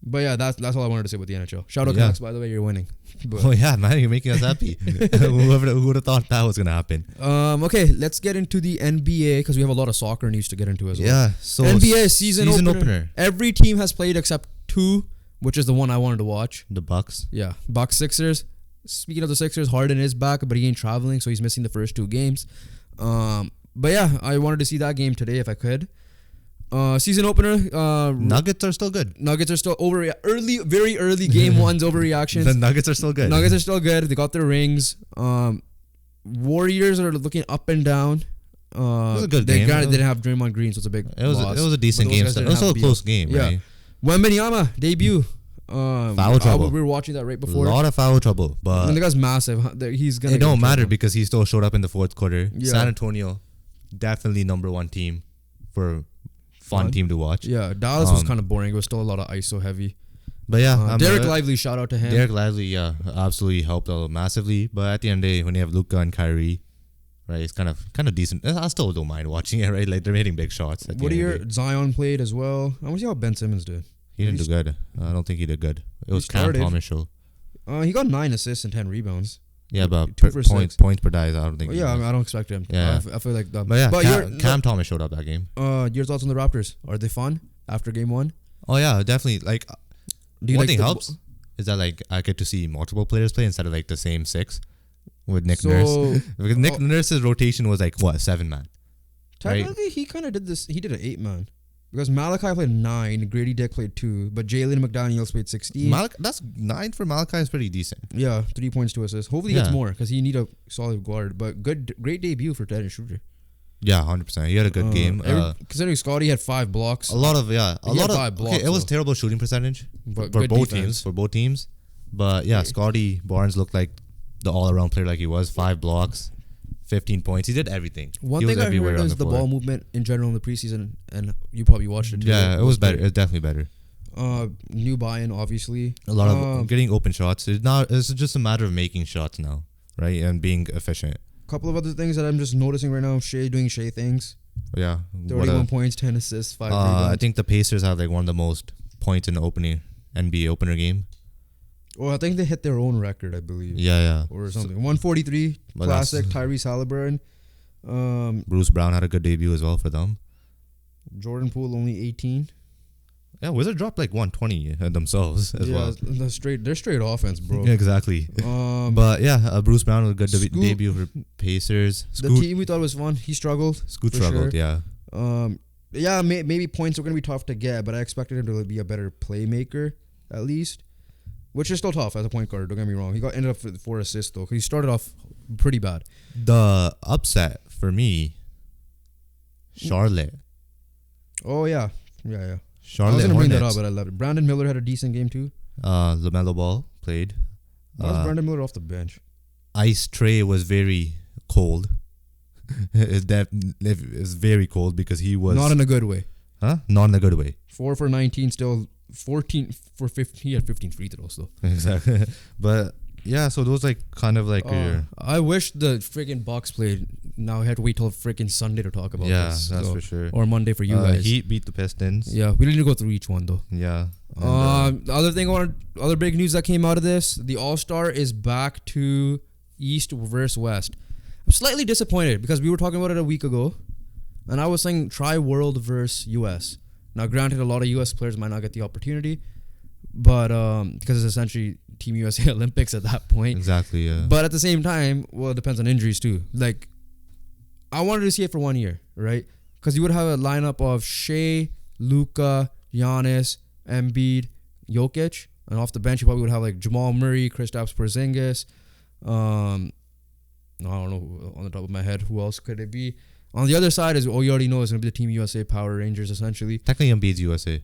But yeah, that's all I wanted to say with the NHL. Shout out Yeah. Canucks, by the way, you're winning. But, Oh yeah, man, you're making us happy. Who would have thought that was gonna happen? okay, let's get into the NBA because we have a lot of soccer news to get into as well. Yeah. So NBA season opener. Every team has played except two, which is the one I wanted to watch. The Bucks. Yeah, Bucks Sixers. Speaking of the Sixers, Harden is back, but he ain't traveling, so he's missing the first two games. But yeah, I wanted to see that game today if I could. Season opener. Nuggets are still good. Nuggets are still very early game one's overreactions. The Nuggets are still good. Nuggets are still good. They got their rings. Warriors are looking up and down. It was a good they game. Granted, didn't have Draymond Green, so it's a big It was loss. a decent But those game. guys It didn't was still a have close Beal. game, Yeah. right? Wembanyama debut. Foul trouble. We were watching that right A before. lot of foul trouble, but And the guy's massive. He's gonna. it don't get matter trouble. because he still showed up in the fourth quarter. Yeah. San Antonio, definitely number one team for fun team to watch. Yeah, Dallas was kind of boring. It was still a lot of ISO heavy. But yeah, Derek Lively, shout out to him. Derek Lively, yeah, absolutely helped out massively. But at the end of the day, when you have Luka and Kyrie, right, it's kind of decent. I still don't mind watching it, right? Like they're hitting big shots. At the What end are of the your day. Zion played as well? I want to see how Ben Simmons did. He didn't do good. I don't think he did good. It was Cam started. Thomas show. He got 9 assists and 10 rebounds. Yeah, but 2 for 6. points per die, I don't think. Oh, he yeah, I, was. mean, I don't expect him. Yeah. I feel like that. But yeah, But Cam Thomas showed up that game. your thoughts on the Raptors? Are they fun after game one? Oh yeah, definitely. Like Do you one like thing the- helps is that like I get to see multiple players play instead of like the same six with Nick So, Nurse. Because Nick oh. Nurse's rotation was like what 7-man. Technically, he kind of did this. He did an 8-man. Because Malachi played 9, Grady Dick played 2, but Jalen McDaniels played 16. That's 9 for Malachi is pretty decent. Yeah, 3 points, 2 assists. Hopefully he gets Yeah. more because he need a solid guard. But great debut for Dennis Schroeder. Yeah, 100%. He had a good game. Considering Scotty had 5 blocks. A lot of He had 5 blocks, okay, it was though. terrible shooting percentage But for good both defense. teams. But yeah, Scotty Barnes looked like the all-around player like he was. 5 blocks, 15 points. He did everything. One He thing was I everywhere heard on is the floor. ball movement in general in the preseason, and you probably watched it too. Yeah, it was better. It was definitely better. New buy-in, obviously. A lot of getting open shots. It's just a matter of making shots now, right? And being efficient. Couple of other things that I'm just noticing right now. Shea doing Shea things. Yeah. 31 points, 10 assists, 5 I rebounds. think the Pacers have like one of the most points in the NBA opener game. Well, I think they hit their own record, I believe. Yeah. Or something. 143, But classic, Tyrese Halliburton. Bruce Brown had a good debut as well for them. Jordan Poole only 18. Yeah, Wizards dropped like 120 themselves as well. They're straight offense, bro. Yeah, exactly. But yeah, Bruce Brown was a good debut for Pacers. The team we thought was fun, he struggled. Scoot struggled, sure. Yeah. Maybe points are going to be tough to get, but I expected him to be a better playmaker, at least. Which is still tough as a point guard, don't get me wrong. He ended up with 4 assists, though. He started off pretty bad. The upset for me, Charlotte. Oh, yeah. Charlotte I was going to bring that Hornets. up, but I loved it. Brandon Miller had a decent game, too. LaMelo Ball played. Why was Brandon Miller off the bench? Ice Tray was very cold. It's very cold because he was... Not in a good way. Huh? Not in a good way. 4 for 19, still 14 for 15. He had 15 free throws, though. Exactly. But, yeah, so those like kind of like... I wish the freaking Bucks played. Now I had to wait till freaking Sunday to talk about this. Yeah, that's for sure. Or Monday for you guys. Heat beat the Pistons. Yeah, we didn't go through each one, though. Yeah. The other big news that came out of this, the All-Star is back to East versus West. I'm slightly disappointed because we were talking about it a week ago, and I was saying try World versus US. Now, granted, a lot of US players might not get the opportunity, but because it's essentially Team USA Olympics at that point. Exactly, yeah. But at the same time, well, it depends on injuries too. Like, I wanted to see it for 1 year, right? Because you would have a lineup of Shea, Luka, Giannis, Embiid, Jokic, and off the bench you probably would have like Jamal Murray, Kristaps Porzingis. I don't know on the top of my head who else could it be. On the other side is you already know it's gonna be the Team USA Power Rangers essentially. Technically, Embiid's USA.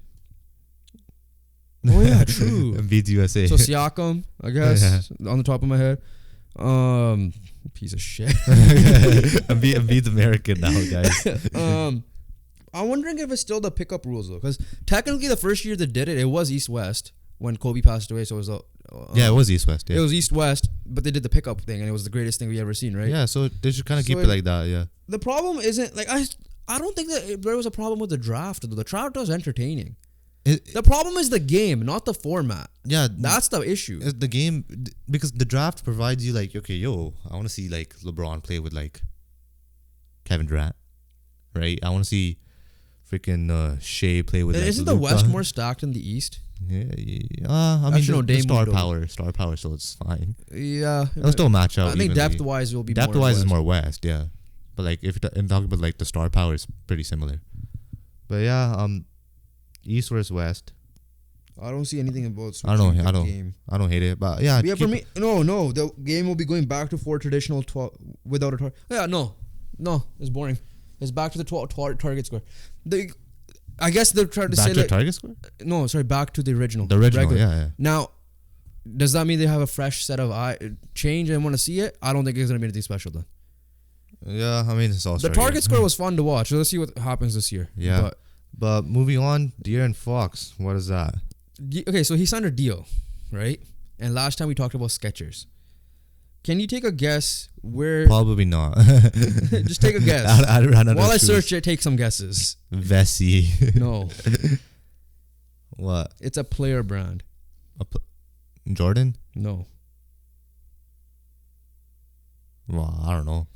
Oh yeah, true. Embiid's USA. So Siakam, I guess, on the top of my head. Piece of shit. Embiid's American now, guys. I'm wondering if it's still the pickup rules though, because technically the first year they did it was East-West when Kobe passed away, so it was it was East-West. Yeah. It was East-West, but they did the pickup thing, and it was the greatest thing we ever seen, right? Yeah, so they should kind of keep it like that. Yeah. The problem isn't like I don't think that there was a problem with the draft. Though. The draft was entertaining. The problem is the game, not the format. Yeah, that's the issue. The game, because the draft provides you like, okay, I want to see like LeBron play with like Kevin Durant, right? I want to see freaking Shea play with. Isn't like, the West more stacked than the East? Yeah. I mean, the star power, so it's fine. Yeah, it'll still match out. I think depth wise, will be depth wise is more West, yeah. But like if you're talking about like the star power, it's pretty similar. But yeah, East versus West. I don't see anything about. I don't hate it, but yeah. Yeah, for me, no. The game will be going back to 4 traditional 12 without a target. Yeah, no, it's boring. It's back to the 12 target score. I guess they're trying to say back to target score. No, sorry, back to the original. The original, yeah. Now, does that mean they have a fresh set of change and want to see it? I don't think it's gonna be anything special then. Yeah, I mean it's all. The target score was fun to watch. So let's see what happens this year. Yeah, but moving on, De'Aaron Fox. What is that? Okay, so he signed a deal, right? And last time we talked about Skechers. Can you take a guess where? Probably not. Just take a guess. While I search it, take some guesses. Vessi. No. What? It's a player brand. Jordan? No. Well, I don't know.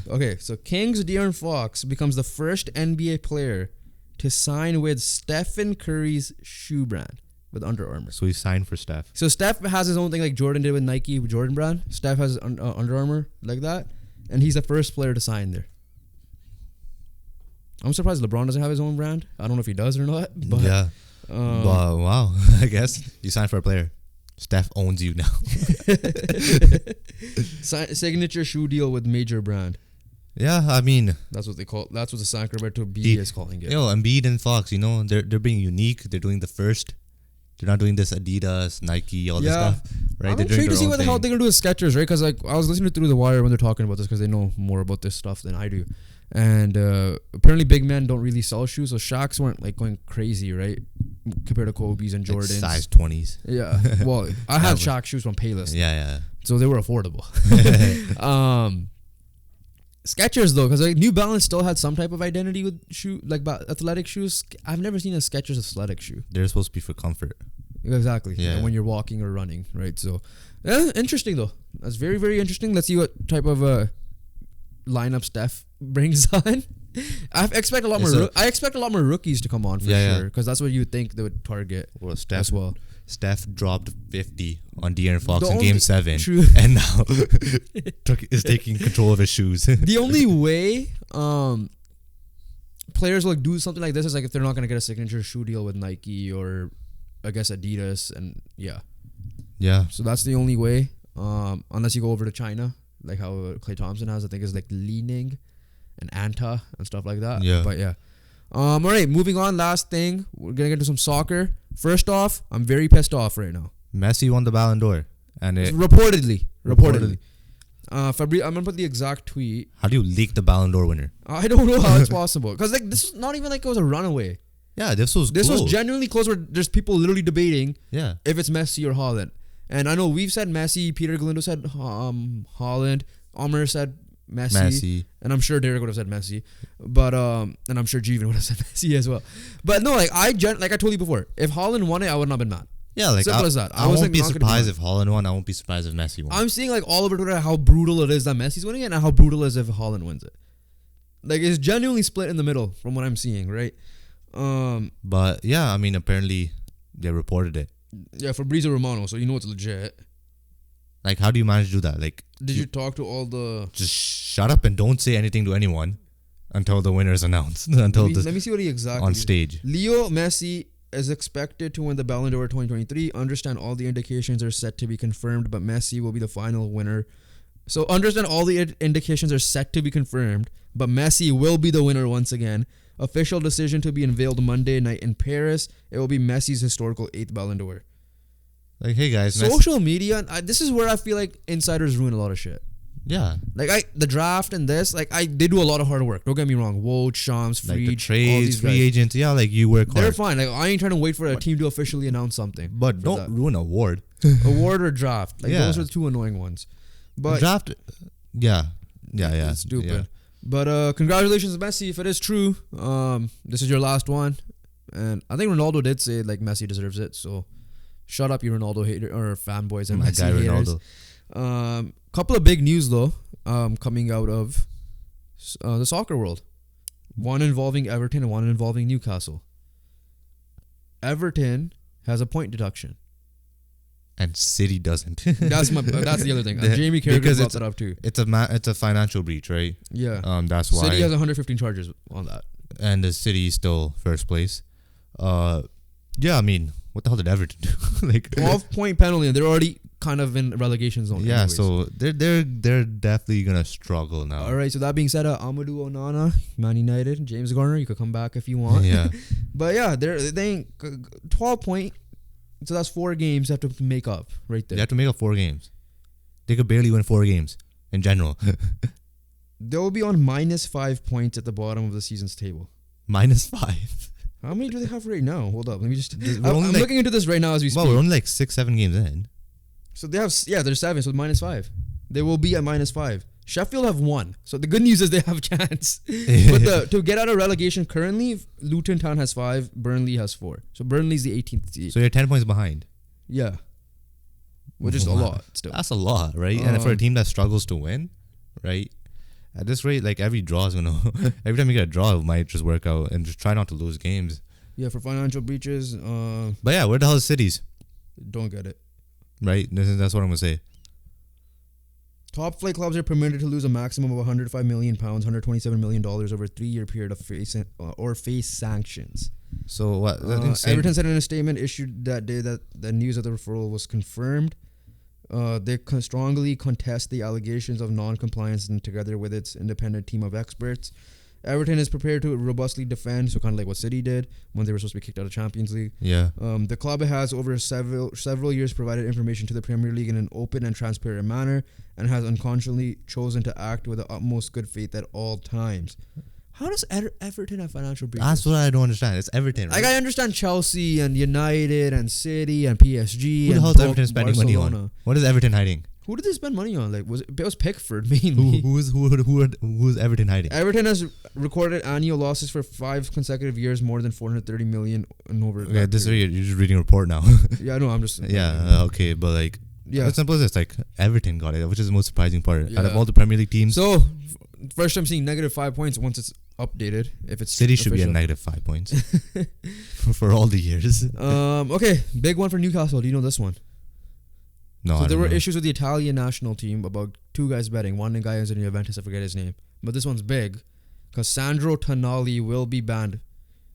Okay, so Kings De'Aaron Fox becomes the first NBA player to sign with Stephen Curry's shoe brand with Under Armour. So he signed for Steph. So Steph has his own thing like Jordan did with Nike, with Jordan brand. Steph has Under Armour like that, and he's the first player to sign there. I'm surprised LeBron doesn't have his own brand. I don't know if he does or not. But, yeah. But wow, I guess you signed for a player. Steph owns you now. Signature shoe deal with major brand. Yeah, I mean that's what they call. That's what the Sacramento Bee is calling it. Embiid and Fox, they're being unique. They're doing the first. They're not doing this Adidas, Nike, all this stuff, right? I'm intrigued to see what the hell they're gonna do with Skechers, right? Because like I was listening through the wire when they're talking about this because they know more about this stuff than I do, and apparently big men don't really sell shoes, so Shaqs weren't like going crazy, right? Compared to Kobe's and Jordans, like size 20s. Yeah, well, I had Shaq shoes from Payless. Yeah. So they were affordable. Skechers though, because like New Balance still had some type of identity with athletic shoes. I've never seen a Skechers athletic shoe. They're supposed to be for comfort. Exactly. Yeah. When you're walking or running, right? So, interesting though. That's very, very interesting. Let's see what type of lineup Steph brings on. I expect a lot more. I expect a lot more rookies to come on for sure, because that's what you would think they would target. Well, Steph as well. Steph dropped 50 on De'Aaron Fox in Game 7, true. and now is taking control of his shoes. The only way players will do something like this is like if they're not gonna get a signature shoe deal with Nike or I guess Adidas, and yeah. So that's the only way, unless you go over to China, like how Klay Thompson has. I think is like Li-Ning and Anta and stuff like that. Yeah. But yeah. All right, moving on. Last thing, we're gonna get into some soccer. First off, I'm very pissed off right now. Messi won the Ballon d'Or, and it reportedly. Fabri, I'm gonna put the exact tweet. How do you leak the Ballon d'Or winner? I don't know how it's possible, because like this is not even like it was a runaway. Yeah, this was genuinely close. Where there's people literally debating if it's Messi or Haaland. And I know we've said Messi. Peter Galindo said Haaland. Amr said Messi. And I'm sure Derek would have said Messi, but and I'm sure Jeevan would have said Messi as well. But no, like I told you before, if Haaland won it, I would not have been mad. Yeah, like simple as that. I won't be surprised if Haaland won. I won't be surprised if Messi won. I'm seeing like all over Twitter how brutal it is that Messi's winning it, and how brutal it is if Haaland wins it. Like it's genuinely split in the middle from what I'm seeing, right? But yeah, I mean, apparently they reported it. Yeah, Fabrizio Romano, so you know it's legit. Like, how do you manage to do that? Like, did you talk to all the? Just shut up and don't say anything to anyone until the winner is announced. Let me see what he exactly on stage. Leo Messi is expected to win the Ballon d'Or 2023. Understand all the indications are set to be confirmed, but Messi will be the final winner. So understand all the indications are set to be confirmed, but Messi will be the winner once again. Official decision to be unveiled Monday night in Paris. It will be Messi's historical 8th Ballon d'Or. Like, hey guys, social media. This is where I feel like insiders ruin a lot of shit. Yeah. Like the draft and this, like they do a lot of hard work. Don't get me wrong. Woj, Shams, Freed, like the trades, free agents. Yeah, like you work hard. They're fine. Like I ain't trying to wait for a team to officially announce something. But don't ruin award. Award or draft. Like those are the two annoying ones. But draft. Yeah. It's stupid. Yeah. But congratulations, Messi. If it is true, this is your last one. And I think Ronaldo did say like Messi deserves it. So shut up, you Ronaldo hater or fanboys and Messi haters. Ronaldo. Couple of big news though, coming out of the soccer world. One involving Everton and one involving Newcastle. Everton has a point deduction, and City doesn't. That's the other thing. Jamie Carragher brought that up too. It's a financial breach, right? Yeah. That's why City has 115 charges on that, and the City is still first place. Yeah, I mean, what the hell did Everton do? Like 12-point penalty, and they're already kind of in relegation zone. Yeah, anyways. So they're definitely gonna struggle now. All right. So that being said, Amadou Onana, Man United, James Garner, you could come back if you want. Yeah. But yeah, they 12-point. So that's 4 games they have to make up right there. They have to make up 4 games. They could barely win 4 games in general. They'll be on -5 points at the bottom of the season's table. -5. How many do they have right now? Hold up. Let me just. I'm looking into this right now as we speak. Well, we're only like 6-7 games in. So they have, they're 7, so -5. They will be at -5. Sheffield have 1. So the good news is they have a chance. But to get out of relegation currently, Luton Town has 5, Burnley has 4. So Burnley's the 18th seed. So you're 10 points behind. Yeah. Which is a lot still. That's a lot, right? And for a team that struggles to win, right? At this rate, like every draw is gonna every time you get a draw, it might just work out, and just try not to lose games. Yeah, for financial breaches. But yeah, where the hell is Cities? Don't get it. Right? That's what I'm gonna say. Top flight clubs are permitted to lose a maximum of £105 million, $127 million over a 3-year period of face sanctions. So what? Everton said in a statement issued that day that the news of the referral was confirmed. They strongly contest the allegations of non-compliance, and together with its independent team of experts, Everton is prepared to robustly defend, so kind of like what City did when they were supposed to be kicked out of Champions League. Yeah. The club has over several years provided information to the Premier League in an open and transparent manner, and has unconsciously chosen to act with the utmost good faith at all times. How does Everton have financial breaches? That's what I don't understand. It's Everton, right? Like, I understand Chelsea and United and City and PSG. Who the hell is Everton spending money on? What is Everton hiding? Who did they spend money on? Like, it was Pickford mainly. Who's Everton hiding? Everton has recorded annual losses for 5 consecutive years, more than 430 million and over. Yeah, you're just reading a report now. Yeah, no, I'm just. Okay, but like, yeah, as simple as this, like Everton got it, which is the most surprising part out of Yeah. all the Premier League teams. So, first time seeing -5 points once it's updated. If it's City should be at official. -5 points for all the years. Okay, big one for Newcastle. Do you know this one? No, So I there don't were know. issues with the Italian national team about 2 guys betting. One guy is in Juventus, I forget his name. But this one's big because Sandro Tonali will be banned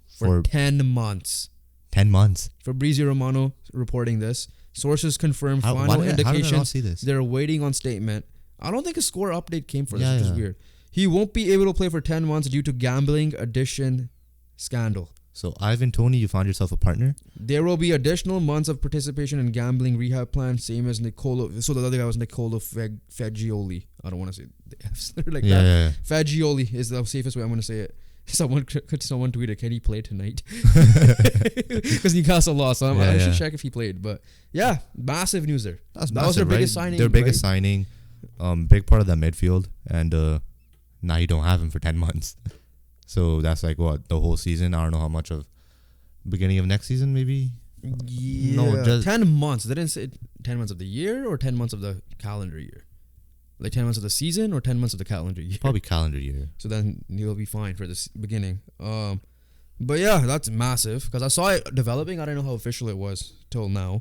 for 10 months. 10 months. Fabrizio Romano reporting this. Sources confirm How final did I not indications. see this? They're waiting on statement. I don't think a score update came for this, Yeah, which is yeah. weird. He won't be able to play for 10 months due to gambling addiction scandal. So Ivan Toney, you found yourself a partner. There will be additional months of participation in gambling rehab plan, same as Nicolo. So the other guy was Nicolo Fagioli. I don't want to say the F's like that. Yeah. Fagioli is the safest way I'm going to say it. Someone tweeted, can he play tonight? Because Newcastle lost. So I should check if he played. But yeah, massive news there. That's that was their massive, biggest right? signing. Their biggest right? signing. Big part of that midfield. And now you don't have him for 10 months. So that's like what, the whole season? I don't know how much of beginning of next season maybe. Yeah. No, just 10 months. They didn't say 10 months of the year or 10 months of the calendar year. Like 10 months of the season or 10 months of the calendar year. probably calendar year. So then he'll be fine for this beginning. But yeah, that's massive because I saw it developing. I didn't know how official it was till now.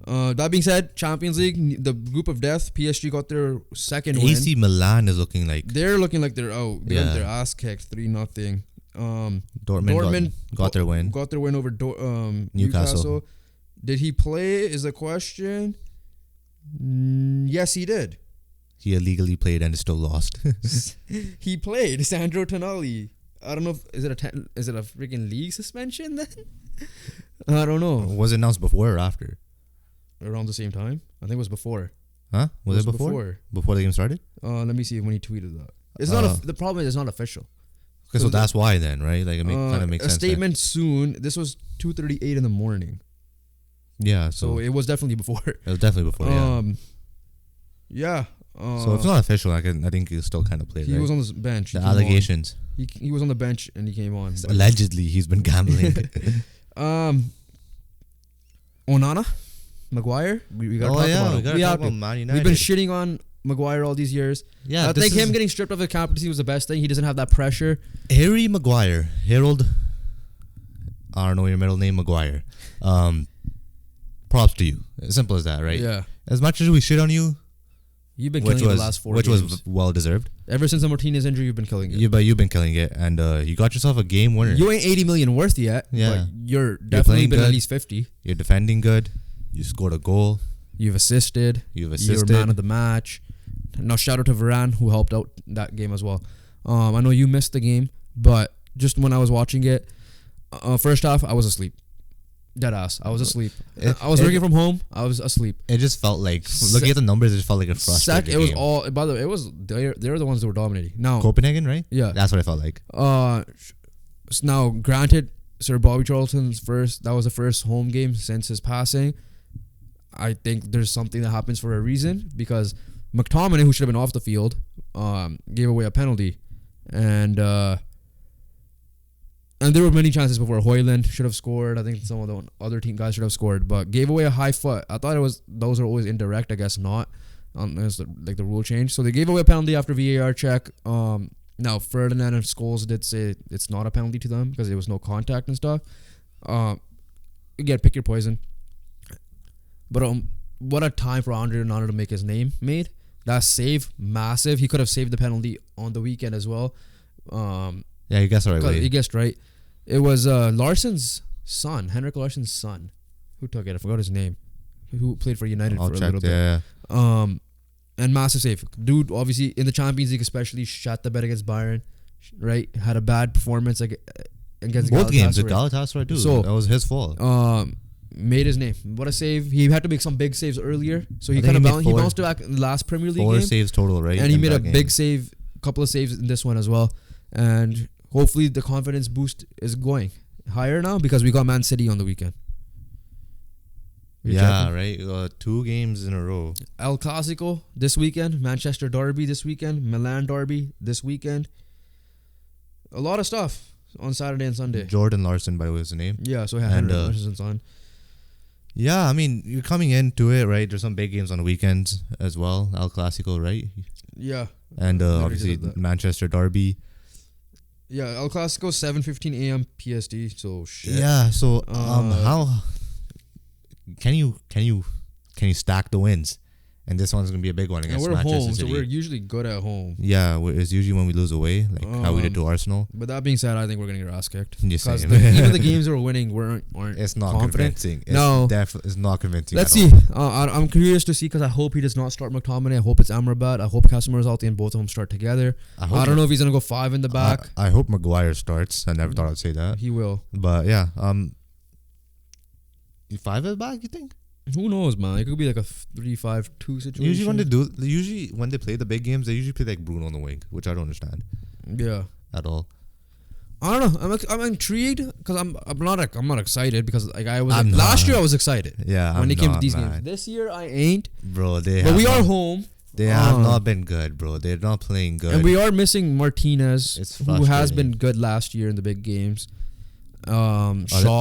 That being said, Champions League, the group of death, PSG got their second AC win. Milan is looking like They're looking like they're out. They got Yeah. their ass kicked 3-0. Dortmund got their win. Got their win over Newcastle. Did he play? Is the question. Yes, he did. He illegally played and still lost. He played Sandro Tonali. I don't know. Is it a freaking league suspension then? I don't know. Was it announced before or after? Around the same time? I think it was before. Huh? Was it before? Before the game started? Let me see when he tweeted that. It's not. The problem is it's not official. Okay, so that's why then, right? Like it kind of makes a sense. statement soon. This was 2:38 in the morning. Yeah, So it was definitely before. it was definitely before. Yeah. So if it's not official, I think he still kind of played. He right? was on the bench. The allegations. He was on the bench and he came on. but- Allegedly, he's been gambling. Onana, Maguire. We gotta talk about him. we have talk about to. Man We've United. been shitting on Maguire all these years. Yeah, I think him getting stripped of the captaincy was the best thing. He doesn't have that pressure. Harry Maguire, Harold. I don't know your middle name, Maguire. Props to you. As simple as that, right? Yeah. As much as we shit on you, You've been killing it the last 4 which games. was well deserved. Ever since the Martinez injury, you've been killing it. But you've been killing it, and you got yourself a game winner. You ain't 80 million worth yet. Yeah. But you're definitely playing been at good. least 50. You're defending good. You scored a goal. You've assisted. You're You're man of the match. Now shout out to Varane who helped out that game as well. I know you missed the game, but just when I was watching it, first half I was asleep. Dead ass. I was asleep. I was working from home. I was asleep. It just felt like looking at the numbers. It just felt like a frustrating It was game. all. By the way, it was they're the ones that were dominating. Now, Copenhagen, right? yeah. That's what I felt like. Now, granted, Sir Bobby Charlton's that was the first home game since his passing. I think there's something that happens for a reason because McTominay, who should have been off the field, gave away a penalty, and there were many chances before. Hoyland should have scored. I think some of the other team guys should have scored, but gave away a high foot. I thought those are always indirect. I guess not. It's like the rule change. So they gave away a penalty after VAR check. Now Ferdinand and Scholes did say it's not a penalty to them because there was no contact and stuff. Again, pick your poison. But what a time for Andre Onana to make his name made. That save, massive. He could have saved the penalty on the weekend as well. Yeah, you guessed the right way. He guessed right. It was Larsson's son, Henrik Larsson's son, who took it. I forgot his name. Who played for United for a little bit. Yeah. And massive save. Dude, obviously, in the Champions League especially, shot the bet against Bayern, right? Had a bad performance against Both games, the Galatasaray. Galatasaray, dude. So, that was his fault. Made his name. What a save. He had to make some big saves earlier. So he I think kind of he made bounced back in the last Premier League 4 game. saves total, right? And he in made a that game. big save, couple of saves in this one as well. And hopefully the confidence boost is going higher now because we got Man City on the weekend. Yeah, right. 2 games in a row. El Clasico this weekend, Manchester Derby this weekend, Milan Derby this weekend. A lot of stuff on Saturday and Sunday. Jordan Larson, by the way, is the name. Yeah, so Henry Larson's on. Yeah, I mean, you're coming into it, right? There's some big games on the weekends as well. El Clasico, right? Yeah. And obviously Manchester Derby. Yeah, El Clasico 7:15 a.m. PST. So shit. Yeah. So how can you stack the wins? And this one's gonna be a big one against we're Manchester home, City. so we're usually good at home. Yeah, it's usually when we lose away, like how we did to Arsenal. But that being said, I think we're gonna get our ass kicked. Because even the games that we're winning aren't it's not confident. convincing. It's not convincing. Let's see. I'm curious to see because I hope he does not start McTominay. I hope it's Amrabat. I hope Casemiro's out there and both of them start together. I don't know if he's gonna go 5 in the back. I hope Maguire starts. I never thought I'd say that. He will. But yeah, 5 at the back, you think? Who knows, man? It could be like a 3-5-2 situation. Usually when they play the big games, they usually play like Bruno on the wing, which I don't understand. Yeah. At all. I don't know. I'm intrigued because I'm not excited because like last year I was excited. Yeah. When it came to these games. This year I ain't. Bro, but we are home. They have not been good, bro. They're not playing good. And we are missing Martinez, who has been good last year in the big games. Shaw.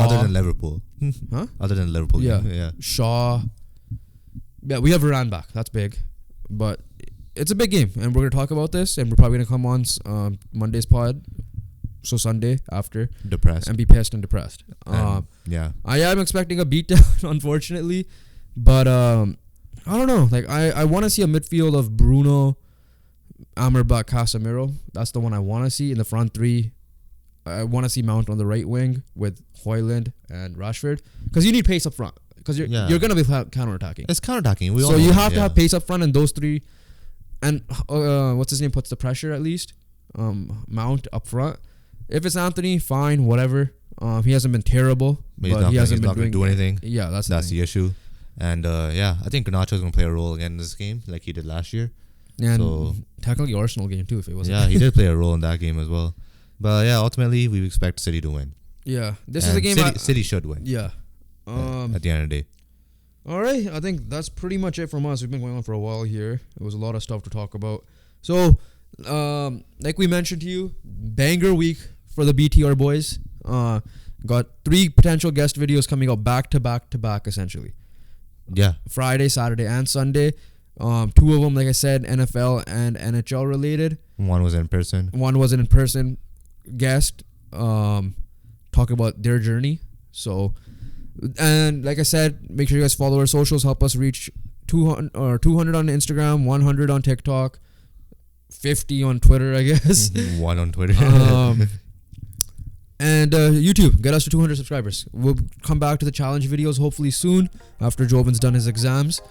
Other than Liverpool. Huh? Other than Liverpool. Yeah. Shaw. Yeah, we have Varane back. That's big. But it's a big game. And we're going to talk about this. And we're probably going to come on Monday's pod. So Sunday after. Depressed. And be pissed and depressed. Yeah. I am expecting a beatdown, unfortunately. But I don't know. Like I want to see a midfield of Bruno, Amrabat, Casemiro. That's the one I want to see in the front three. I want to see Mount on the right wing with Højlund and Rashford because you need pace up front because you're going to be counter-attacking. It's counter-attacking. So you have to have pace up front and those three. And what's his name puts the pressure at least. Mount up front. If it's Anthony, fine, whatever. He hasn't been terrible, but he hasn't been doing do anything. Yeah, that's the issue. And I think Garnacho's going to play a role again in this game like he did last year. And so, technically Arsenal game too if it wasn't. Yeah, he did play a role in that game as well. But yeah, ultimately we expect City to win. Yeah, this is a game City should win. Yeah. At the end of the day. All right, I think that's pretty much it from us. We've been going on for a while here. It was a lot of stuff to talk about. So, like we mentioned to you, banger week for the BTR boys. Got 3 potential guest videos coming out back to back to back, essentially. Yeah. Friday, Saturday, and Sunday. 2 of them, like I said, NFL and NHL related. One was in person. One was an in person guest. Talk about their journey. So, and like I said, make sure you guys follow our socials. Help us reach 200 on Instagram, 100 on TikTok, 50 on Twitter, I guess. 1 on Twitter. And YouTube, get us to 200 subscribers. We'll come back to the challenge videos hopefully soon after Jovin's done his exams.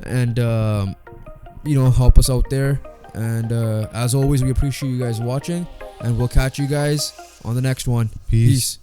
And, help us out there. And as always, we appreciate you guys watching. And we'll catch you guys on the next one. Peace.